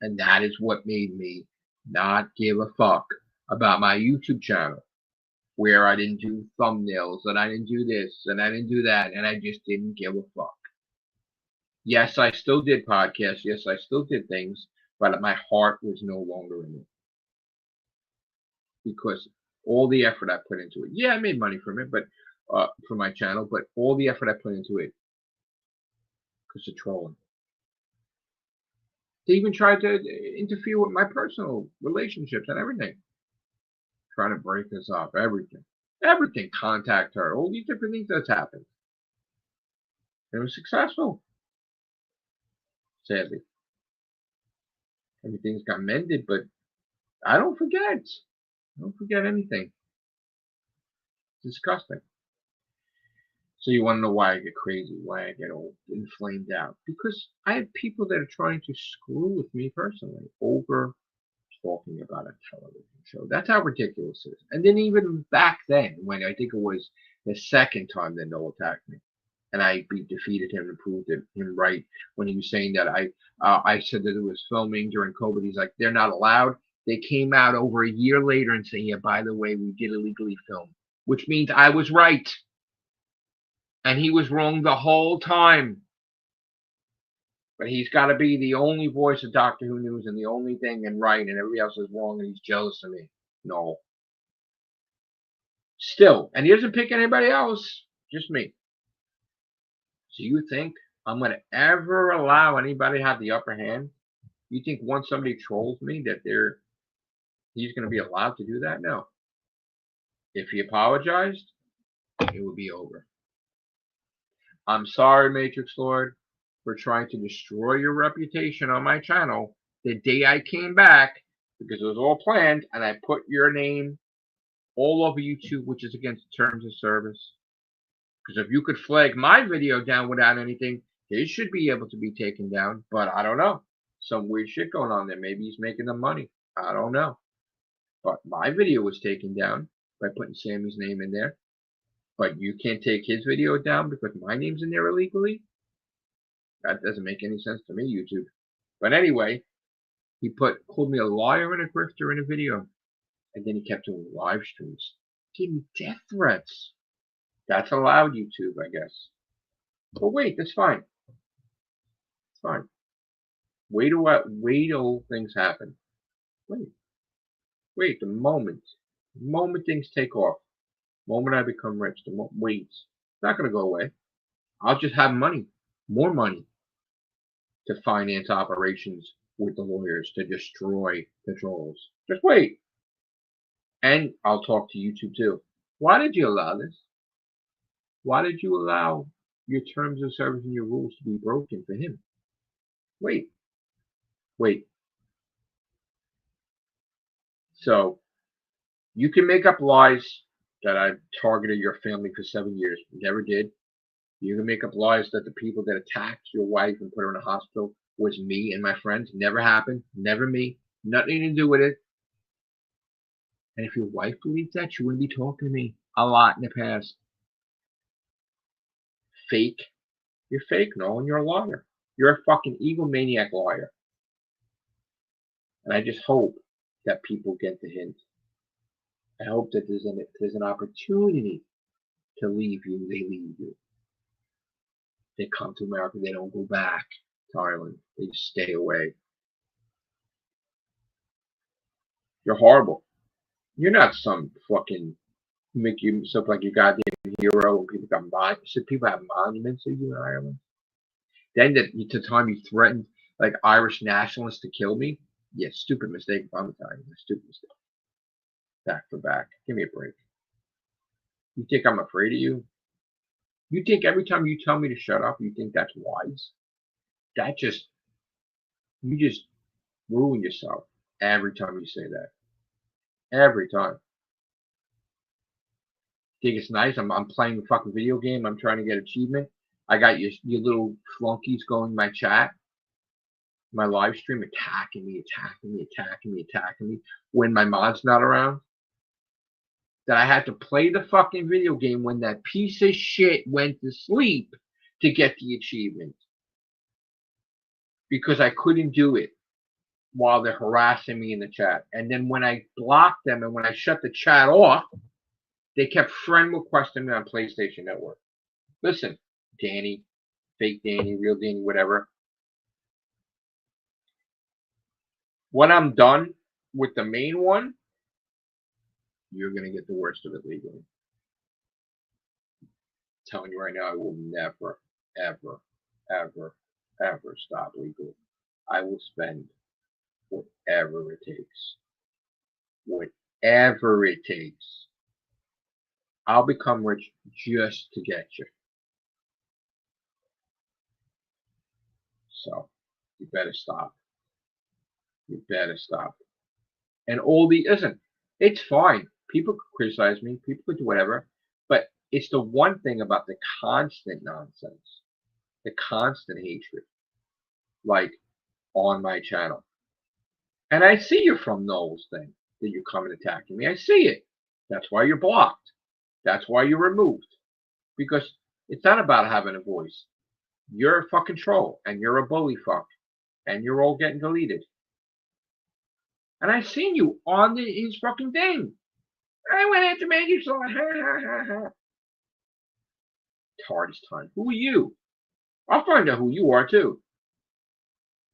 And that is what made me not give a fuck about my YouTube channel, where I didn't do thumbnails, and I didn't do this, and I didn't do that, and I just didn't give a fuck. Yes, I still did podcasts. Yes, I still did things, but my heart was no longer in it. Because all the effort I put into it, yeah, I made money from it, but for my channel, but all the effort I put into it because of trolling. They even tried to interfere with my personal relationships and everything. Trying to break us up, everything. Everything, contact her, all these different things that's happened. It was successful. Sadly. Everything's got mended, but I don't forget. I don't forget anything. It's disgusting. So you want to know why I get crazy, why I get all inflamed out? Because I have people that are trying to screw with me personally over talking about a television show. That's how ridiculous it is. And then even back then, when I think it was the second time that Noel attacked me, and I defeated him and proved him right when he was saying that I said that it was filming during COVID. He's like, they're not allowed. They came out over a year later and saying, yeah, by the way, we did illegally film, which means I was right. And he was wrong the whole time. But he's got to be the only voice of Doctor Who news and the only thing and right, and everybody else is wrong, and he's jealous of me. No. Still, and he doesn't pick anybody else, just me. So you think I'm going to ever allow anybody to have the upper hand? You think once somebody trolls me that he's going to be allowed to do that? No. If he apologized, it would be over. I'm sorry, Matrix Lord, for trying to destroy your reputation on my channel the day I came back, because it was all planned, and I put your name all over YouTube, which is against terms of service. Because if you could flag my video down without anything, his should be able to be taken down. But I don't know. Some weird shit going on there. Maybe he's making the money. I don't know. But my video was taken down by putting Sammy's name in there. But you can't take his video down because my name's in there illegally? That doesn't make any sense to me, YouTube. But anyway, he called me a liar and a grifter in a video. And then he kept doing live streams. Gave me death threats. That's allowed, YouTube, I guess. But wait, that's fine. It's fine. Wait till things happen. Wait, the moment things take off, the moment I become rich, wait, it's not going to go away. I'll just have money, more money, to finance operations with the lawyers to destroy the trolls. Just wait. And I'll talk to YouTube too. Why did you allow this? Why did you allow your terms of service and your rules to be broken for him? Wait. So you can make up lies that I've targeted your family for 7 years. Never did. You can make up lies that the people that attacked your wife and put her in a hospital was me and my friends. Never happened. Never me. Nothing to do with it. And if your wife believed that, she wouldn't be talking to me a lot in the past. Fake. You're fake, Nolan. You're a liar. You're a fucking egomaniac liar. And I just hope that people get the hint. I hope that there's an opportunity to leave you. They leave you. They come to America. They don't go back to Ireland. They just stay away. You're horrible. You're not some fucking make yourself like a goddamn hero and people people have monuments of you in Ireland. Then the time you threatened like Irish nationalists to kill me, yeah, stupid mistake. I'm telling you, stupid mistake. Back for back. Give me a break. You think I'm afraid of you? You think every time you tell me to shut up, you think that's wise? You just ruin yourself every time you say that. Every time. Think it's nice? I'm playing a fucking video game. I'm trying to get achievement. I got your little flunkies going in my chat, my live stream, attacking me when my mod's not around. That I had to play the fucking video game when that piece of shit went to sleep to get the achievement. Because I couldn't do it while they're harassing me in the chat. And then when I blocked them and when I shut the chat off, they kept friend requesting me on PlayStation Network. Listen, Danny, fake Danny, real Danny, whatever. When I'm done with the main one, you're going to get the worst of it legally. I'm telling you right now, I will never, ever, ever, ever stop legally. I will spend whatever it takes. Whatever it takes. I'll become rich just to get you. So, you better stop. You better stop. And listen, it's fine. People could criticize me. People could do whatever. But it's the one thing about the constant nonsense, the constant hatred, like on my channel. And I see you from Noel's thing that you come and attacking me. I see it. That's why you're blocked. That's why you're removed. Because it's not about having a voice. You're a fucking troll. And you're a bully fuck. And you're all getting deleted. And I've seen you on his fucking thing. I went after Maggie Saw. Hardest time. Who are you? I'll find out who you are too.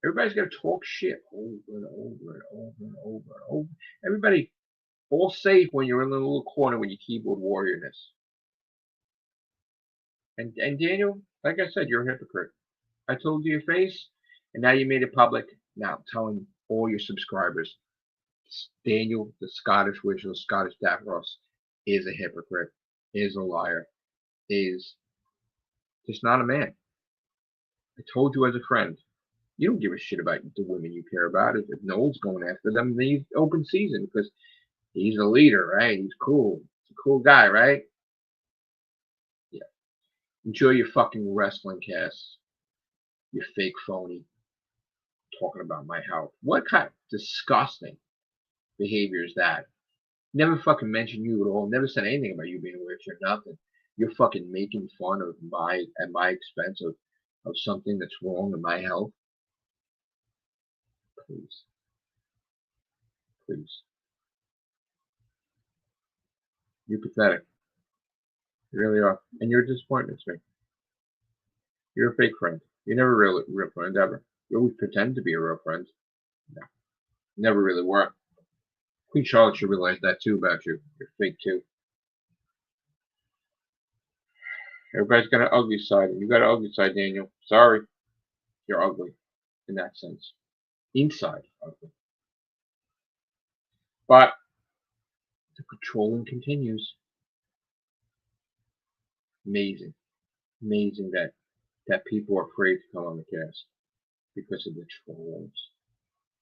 Everybody's got to talk shit over and over and over and over and over. Everybody, all safe when you're in a little corner with your keyboard warriorness. And Daniel, like I said, you're a hypocrite. I told you your face, and now you made it public. Now I'm telling all your subscribers, Daniel, the Scottish Wizard, Scottish Davros, is a hypocrite, is a liar, is just not a man. I told you as a friend, you don't give a shit about the women you care about. If Noel's going after them, then he's open season because he's a leader, right? He's cool. He's a cool guy, right? Yeah. Enjoy your fucking wrestling cast. You fake phony. Talking about my health. What kind of disgusting behavior is that? Never fucking mentioned you at all. Never said anything about you being a witch or nothing. You're fucking making fun of at my expense of something that's wrong in my health. Please. Please. You're pathetic. You really are. And you're a disappointment to me. You're a fake friend. You're never really a real friend ever. You always pretend to be a real friend. No. Never really were. Queen Charlotte should realize that too about you. You're fake too. Everybody's got an ugly side, and you got an ugly side, Daniel. Sorry. You're ugly in that sense. Inside ugly. But the patrolling continues. Amazing. Amazing that people are afraid to come on the cast because of the trolls.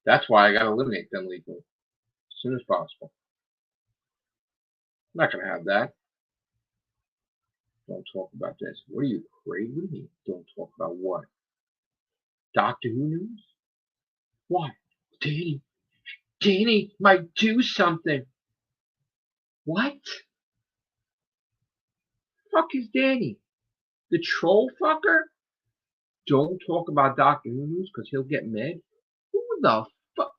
That's why I gotta eliminate them legally as soon as possible. I'm not gonna have that. Don't talk about this. What are you crazy? What do you mean? Don't talk about what? Doctor Who news? What? Danny might do something. What? Fuck is Danny? The troll fucker? Don't talk about Doctor Who news because he'll get mad. Who the fuck?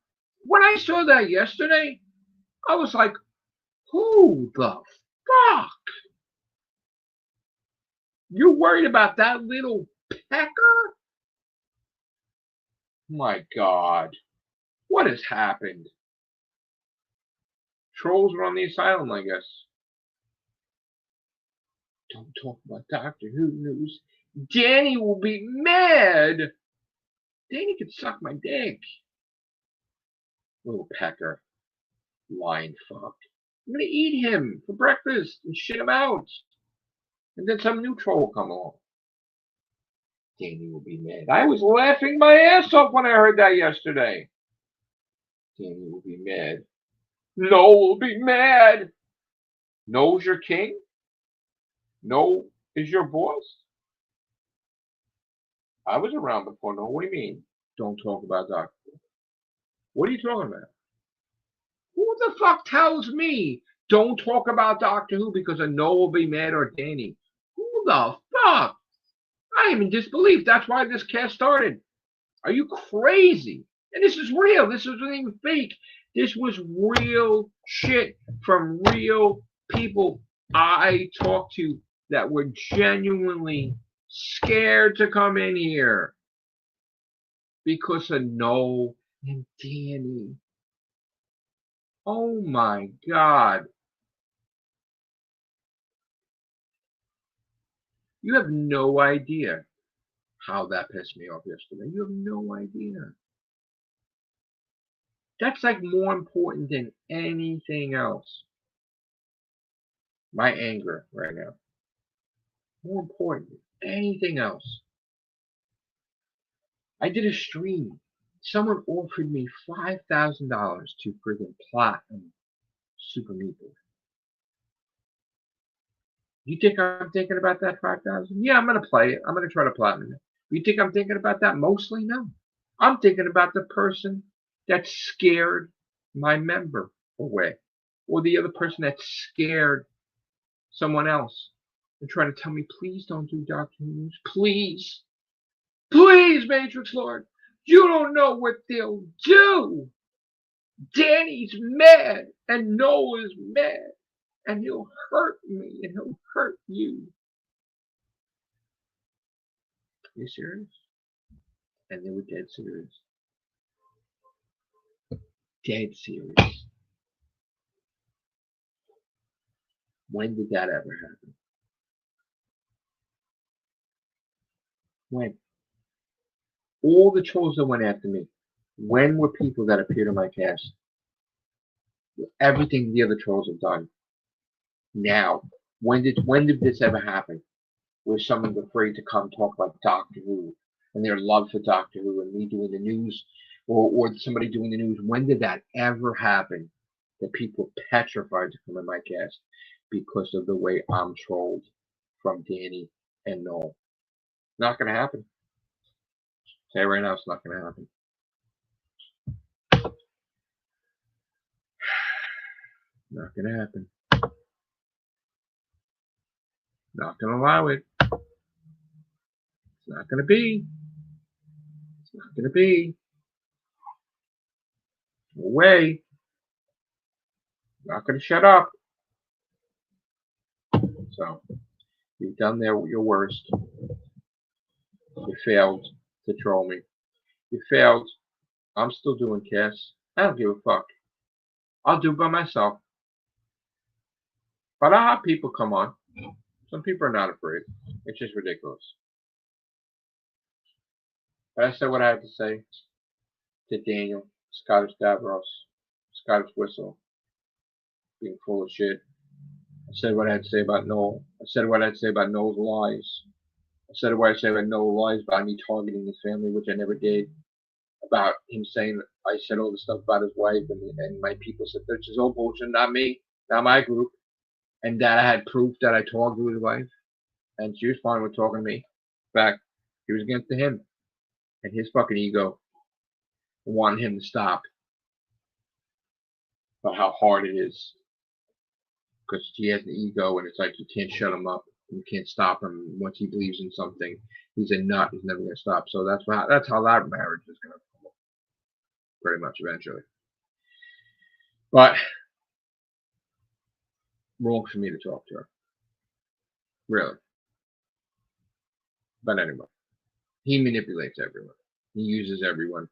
When I saw that yesterday, I was like, who the fuck? You're worried about that little pecker? My God. What has happened? Trolls are on the asylum, I guess. Don't talk about Doctor Who news. Danny will be mad. Danny could suck my dick. Little pecker. Lying fuck. I'm gonna eat him for breakfast and shit him out. And then some new troll will come along. Danny will be mad. I was laughing my ass off when I heard that yesterday. Danny will be mad. Noel will be mad. Noel's your king? Noel is your boss? I was around before Noel. What do you mean? Don't talk about Doctor Who. What are you talking about? Who the fuck tells me don't talk about Doctor Who because a Noel will be mad or Danny? Who the fuck? I am in disbelief. That's why this cast started. Are you crazy? And this is real. This wasn't even fake. This was real shit from real people I talked to that were genuinely scared to come in here because of Noel and Danny. Oh my God. You have no idea how that pissed me off yesterday. You have no idea. That's like more important than anything else. My anger right now. More important than anything else. I did a stream. Someone offered me $5,000 to friggin' platinum Super Meatball. You think I'm thinking about that 5,000? Yeah, I'm gonna play it. I'm gonna try to platinum it. You think I'm thinking about that? Mostly no. I'm thinking about the person that scared my member away, or the other person that scared someone else and trying to tell me, please don't do Doctor Who news. Please. Please, Matrix Lord. You don't know what they'll do. Danny's mad and Noah's mad. And he'll hurt me and he'll hurt you. Are you serious? And they were dead serious. Dead serious. When did that ever happen? When? All the trolls that went after me, when were people that appeared in my cast? Everything the other trolls have done. Now, when did this ever happen? Where someone's afraid to come talk about Doctor Who and their love for Doctor Who and me doing the news or somebody doing the news. When did that ever happen? That people are petrified to come in my cast because of the way I'm trolled from Danny and Noel. Not gonna happen. Say right now, it's not gonna happen. Not gonna happen. Not gonna allow it. It's not gonna be. It's not gonna be. No way. Not gonna shut up. So you've done your worst. You failed to troll me. You failed. I'm still doing casts. I don't give a fuck. I'll do it by myself. But I'll have people come on. Some people are not afraid. It's just ridiculous. But I said what I had to say to Daniel, Scottish Davros, Scottish Whistle, being full of shit. I said what I had to say about Noel. I said what I had to say about Noel's lies. I said what I said about Noel's lies about me targeting his family, which I never did. About him saying I said all the stuff about his wife, and my people said that's just all bullshit, not me, not my group, and that I had proof that I talked to his wife, and she was fine with talking to me. In fact, he was against him and his fucking ego, wanting him to stop. About how hard it is, because he has an ego, and it's like you can't shut him up, you can't stop him once he believes in something. He's a nut. He's never gonna stop. So that's how that marriage is gonna fall, pretty much eventually. But wrong for me to talk to her. Really. But anyway, he manipulates everyone. He uses everyone.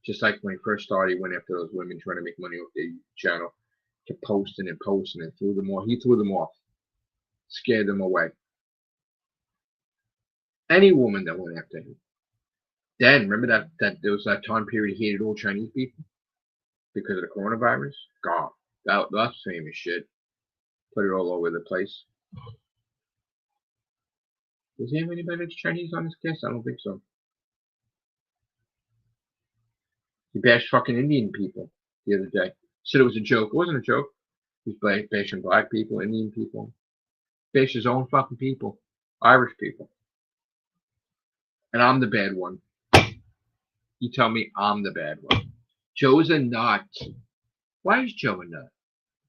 Just like when he first started, he went after those women trying to make money off their channel, kept posting and posting and threw them off. He threw them off, scared them away. Any woman that went after him. Then remember that there was that time period he hated all Chinese people because of the coronavirus. God, that's famous shit. Put it all over the place. Does he have anybody that's Chinese on his cast? I don't think so. He bashed fucking Indian people the other day. Said it was a joke. It wasn't a joke. He's bashing black people, Indian people. Bashed his own fucking people. Irish people. And I'm the bad one. You tell me I'm the bad one. Joe's a nut. Why is Joe a nut?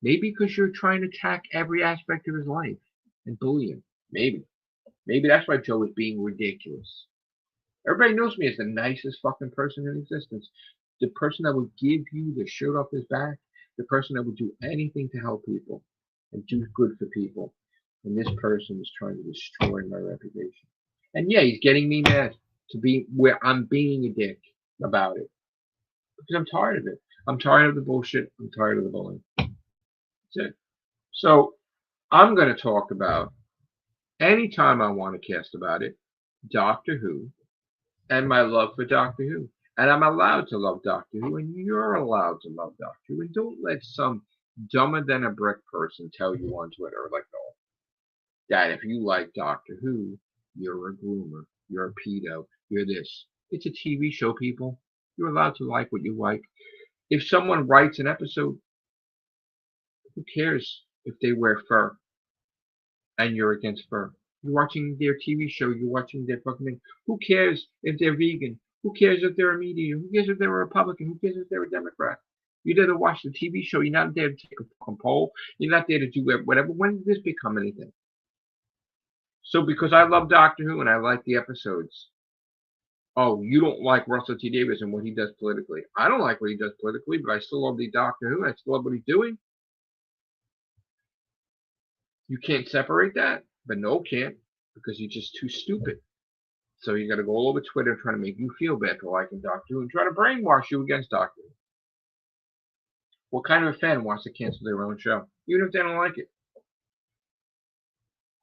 Maybe because you're trying to attack every aspect of his life and bully him. Maybe. Maybe that's why Joe is being ridiculous. Everybody knows me as the nicest fucking person in existence. The person that would give you the shirt off his back. The person that would do anything to help people and do good for people. And this person is trying to destroy my reputation. And yeah, he's getting me mad to be where I'm being a dick about it. Because I'm tired of it. I'm tired of the bullshit. I'm tired of the bullying. That's it. So I'm going to talk about, anytime I want to cast about it, Doctor Who and my love for Doctor Who. And I'm allowed to love Doctor Who, and you're allowed to love Doctor Who. And don't let some dumber than a brick person tell you on Twitter, like, no, that if you like Doctor Who, you're a groomer, you're a pedo, you're this. It's a TV show, people. You're allowed to like what you like. If someone writes an episode, who cares if they wear fur and you're against fur? You're watching their TV show, you're watching their fucking thing. Who cares if they're vegan? Who cares if they're a medium? Who cares if they're a Republican? Who cares if they're a Democrat? You're there to watch the TV show. You're not there to take a fucking poll. You're not there to do whatever. When did this become anything? So because I love Doctor Who and I like the episodes, oh, you don't like Russell T Davies and what he does politically. I don't like what he does politically, but I still love the Doctor Who. I still love what he's doing. You can't separate that, but no can't, because you're just too stupid. So you got to go all over Twitter trying to make you feel bad for liking Doctor Who and try to brainwash you against Doctor Who. What kind of a fan wants to cancel their own show, even if they don't like it?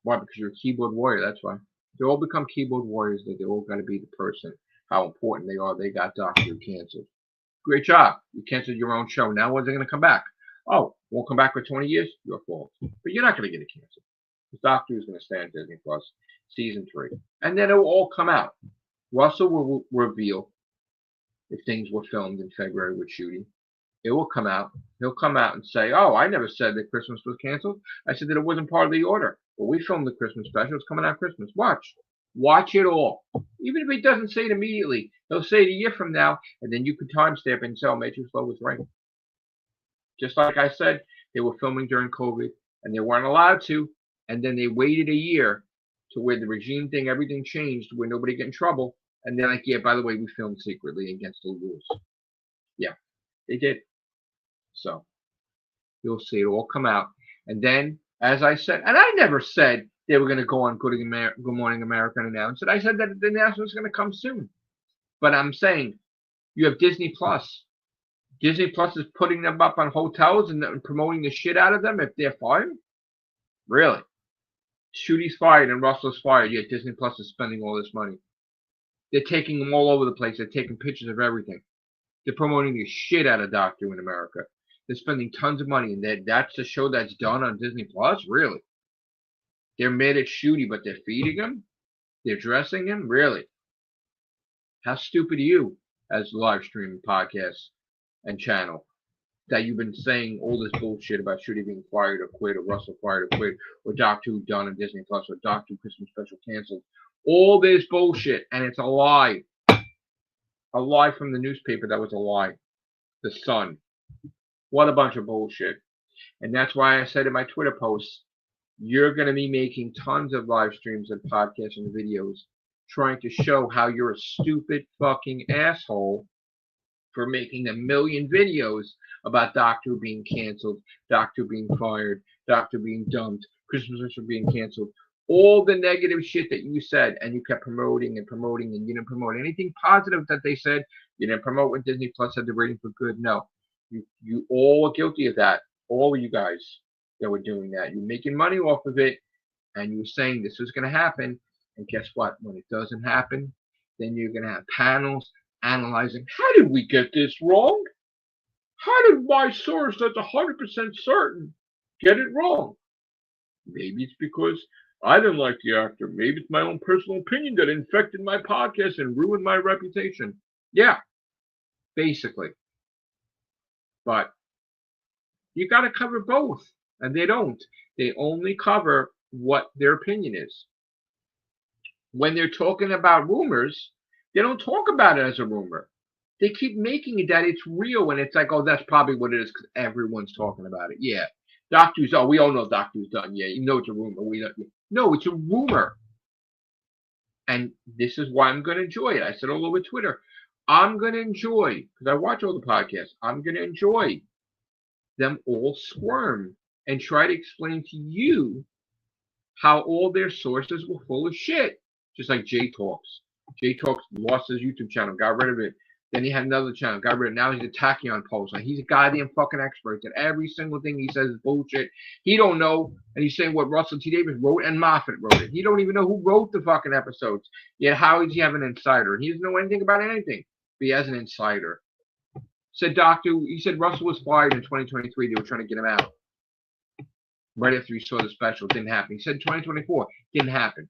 Why? Because you're a keyboard warrior. That's why. They all become keyboard warriors. That they all got to be the person. How important they are. They got Doctor Who canceled. Great job. You canceled your own show. Now when's it going to come back? Oh, won't come back for 20 years? Your fault. But you're not going to get it canceled. The Doctor is going to stay on Disney Plus season 3. And then it will all come out. Russell will reveal if things were filmed in February with shooting. It will come out. He'll come out and say, oh, I never said that Christmas was canceled. I said that it wasn't part of the order. But we filmed the Christmas special. It's coming out Christmas. Watch. Watch it all. Even if he doesn't say it immediately, he'll say it a year from now, and then you can timestamp it and say, oh, Matrix Flow was right. Just like I said, they were filming during COVID, and they weren't allowed to, and then they waited a year to where the regime thing, everything changed, where nobody get in trouble, and they're like, yeah, by the way, we filmed secretly against the rules. Yeah, they did. So you'll see it all come out. And then, as I said, and I never said they were going to go on Good Morning America and announce it. I said that the announcement was going to come soon. But I'm saying you have Disney Plus. Disney Plus is putting them up on hotels and promoting the shit out of them if they're fired? Really? Shooty's fired and Russell's fired, yet Disney Plus is spending all this money. They're taking them all over the place. They're taking pictures of everything. They're promoting the shit out of Doctor Who in America. They're spending tons of money, and that's the show that's done on Disney Plus? Really? They're mad at Shooty, but they're feeding him? They're dressing him? Really? How stupid are you as live stream podcast and channel that you've been saying all this bullshit about Shooty being fired or quit, or Russell fired or quit, or Doctor Who done on Disney Plus, or Doctor Who Christmas special canceled? All this bullshit, and it's a lie. A lie from the newspaper that was a lie. The Sun. What a bunch of bullshit. And that's why I said in my Twitter posts, you're going to be making tons of live streams and podcasts and videos trying to show how you're a stupid fucking asshole for making a million videos about Doctor Who being canceled, Doctor Who being fired, Doctor Who being dumped, Christmas special being canceled. All the negative shit that you said, and you kept promoting and promoting, and you didn't promote anything positive that they said. You didn't promote when Disney Plus had the rating for good. No. You all are guilty of that. All of you guys that were doing that. You're making money off of it, and you were saying this was going to happen. And guess what? When it doesn't happen, then you're going to have panels analyzing, how did we get this wrong? How did my source that's 100% certain get it wrong? Maybe it's because I didn't like the actor. Maybe it's my own personal opinion that infected my podcast and ruined my reputation. Yeah, basically. But you got to cover both, and they don't. They only cover what their opinion is. When they're talking about rumors, they don't talk about it as a rumor. They keep making it that it's real, and it's like, oh, that's probably what it is because everyone's talking about it. Yeah. Doctor Who's, oh, we all know Doctor Who's done. Yeah, you know it's a rumor. No, it's a rumor. And this is why I'm going to enjoy it. I said all over Twitter, I'm going to enjoy, because I watch all the podcasts, I'm going to enjoy them all squirm and try to explain to you how all their sources were full of shit. Just like Jay Talks. Jay Talks lost his YouTube channel, got rid of it. Then he had another channel, got rid of it. Now he's attacking on posts. Like he's a goddamn fucking expert. And every single thing he says is bullshit. He don't know. And he's saying what Russell T. Davies wrote and Moffat wrote it. He don't even know who wrote the fucking episodes. Yet how does he have an insider? And he doesn't know anything about anything. But he has an insider. Said he said Russell was fired in 2023. They were trying to get him out. Right after he saw the special. Didn't happen. He said 2024. Didn't happen.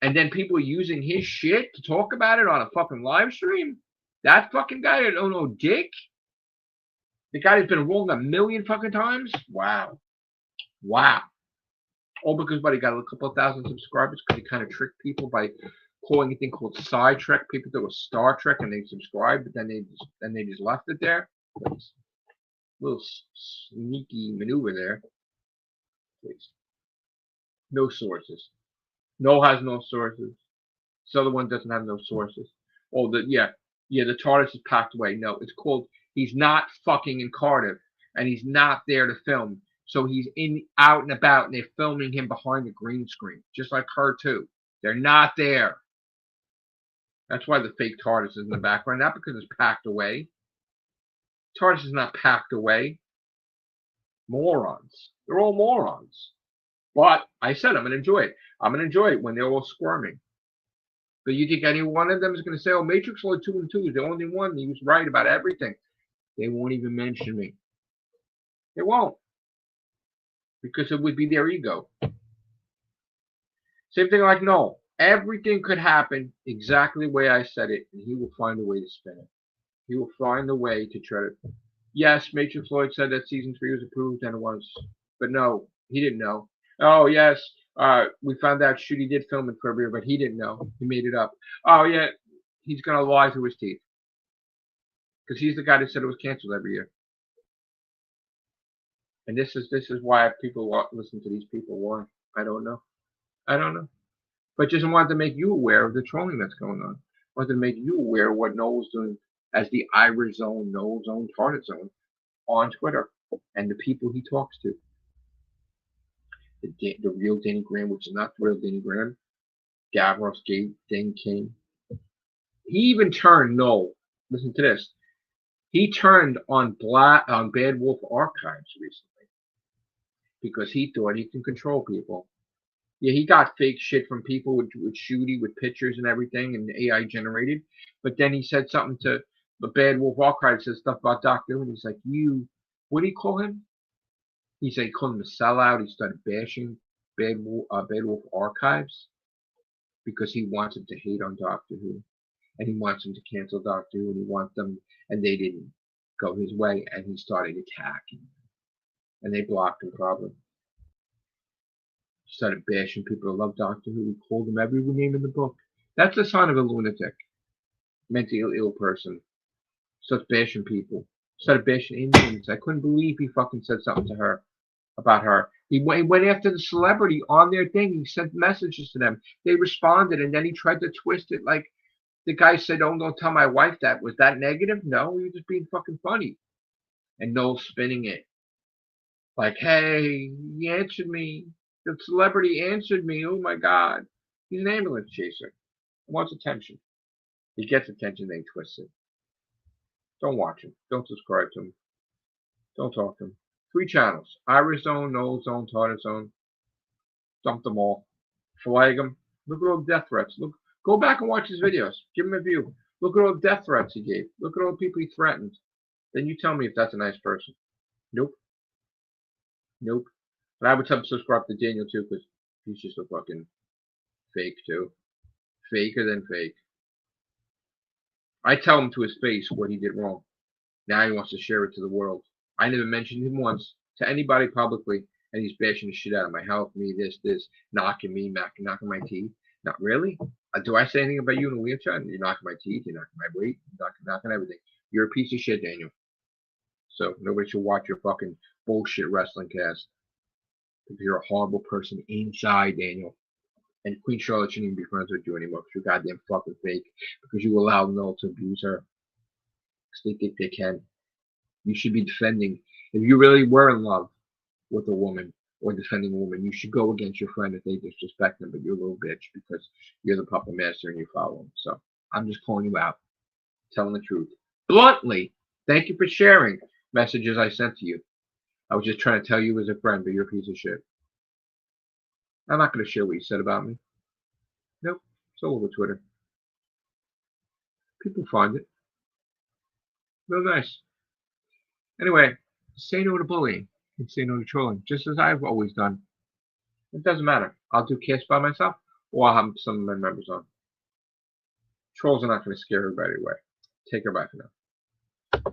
And then people using his shit to talk about it on a fucking live stream? That fucking guy that don't know dick? The guy that's been wrong a million fucking times? Wow. Wow. All because he got a couple of thousand subscribers because he kind of tricked people by calling a thing called Side Trek. People that was Star Trek and they subscribed, but then they just left it there. That's a little sneaky maneuver there. Please. No sources. No has no sources. This other one doesn't have no sources. Oh, the TARDIS is packed away. No, it's called he's not fucking in Cardiff, and he's not there to film. So he's out and about, and they're filming him behind the green screen, just like her too. They're not there. That's why the fake TARDIS is in the background, not because it's packed away. TARDIS is not packed away. Morons. They're all morons. But I said I'm going to enjoy it. I'm going to enjoy it when they're all squirming. But you think any one of them is going to say, oh, Matrix Flow 2 and 2 is the only one. He was right about everything. They won't even mention me. They won't, because it would be their ego. Same thing like no. Everything could happen exactly the way I said it, and he will find a way to spin it. He will find a way to try to. Yes, Major Floyd said that season 3 was approved, and it was. But no, he didn't know. Oh, yes, we found out Shooty did film in February, but he didn't know. He made it up. Oh, yeah, he's going to lie through his teeth. Because he's the guy that said it was canceled every year. And this is why people listen to these people. Why? I don't know. I don't know. But just wanted to make you aware of the trolling that's going on. Wanted to make you aware of what Noel's doing as the Irish Zone, Noel Zone, Target Zone on Twitter, and the people he talks to. The real Danny Graham, which is not the real Danny Graham. Davros Gate, Dane King. He even turned Noel. Listen to this. He turned on Bad Wolf Archives recently because he thought he can control people. Yeah, he got fake shit from people with Shooty with pictures and everything and AI generated. But then he said something to the Bad Wolf Archive, said stuff about Doctor Who, and he's like, what do you call him? He said he called him a sellout. He started bashing Bad Wolf Archives because he wants him to hate on Doctor Who. And he wants him to cancel Doctor Who, and he wants them, and they didn't go his way, and he started attacking them. And they blocked him probably. Started bashing people who love Doctor Who. He called them every name in the book. That's a sign of a lunatic, mentally ill person. Starts bashing people. Started bashing Indians. I couldn't believe he fucking said something to her about her. He went after the celebrity on their thing. He sent messages to them. They responded, and then he tried to twist it like the guy said, "Oh, don't tell my wife that." Was that negative? No, he was just being fucking funny. And Noel spinning it like, "Hey, he answered me. The celebrity answered me. Oh my God, he's an ambulance chaser. He wants attention. He gets attention, then he twists it. Don't watch him. Don't subscribe to him. Don't talk to him. 3 channels: Irish Zone, Noel Zone, Tartar Zone. Dump them all. Flag him. Look at all the death threats. Look, go back and watch his videos. Give him a view. Look at all the death threats he gave. Look at all the people he threatened. Then you tell me if that's a nice person. Nope. Nope. But I would subscribe to Daniel too, because he's just a fucking fake too. Faker than fake. I tell him to his face what he did wrong. Now he wants to share it to the world. I never mentioned him once to anybody publicly, and he's bashing the shit out of my health, me, this, knocking me, knocking my teeth. Not really. Do I say anything about you in a wheelchair? You're knocking my teeth, you're knocking my weight, you're knocking everything. You're a piece of shit, Daniel. So nobody should watch your fucking bullshit wrestling cast. Because you're a horrible person inside, Daniel. And Queen Charlotte shouldn't even be friends with you anymore because you're goddamn fucking fake. Because you allowed Noel to abuse her. Because they think they can. You should be defending. If you really were in love with a woman or defending a woman, you should go against your friend if they disrespect them, but you're a little bitch because you're the puppet master and you follow him. So I'm just calling you out. Telling the truth. Bluntly, thank you for sharing messages I sent to you. I was just trying to tell you as a friend, but you're a piece of shit. I'm not going to share what you said about me. Nope. It's all over Twitter. People find it. Real nice. Anyway, say no to bullying and say no to trolling, just as I've always done. It doesn't matter. I'll do cast by myself, or I'll have some of my members on. Trolls are not going to scare everybody away. Take care, bye for now.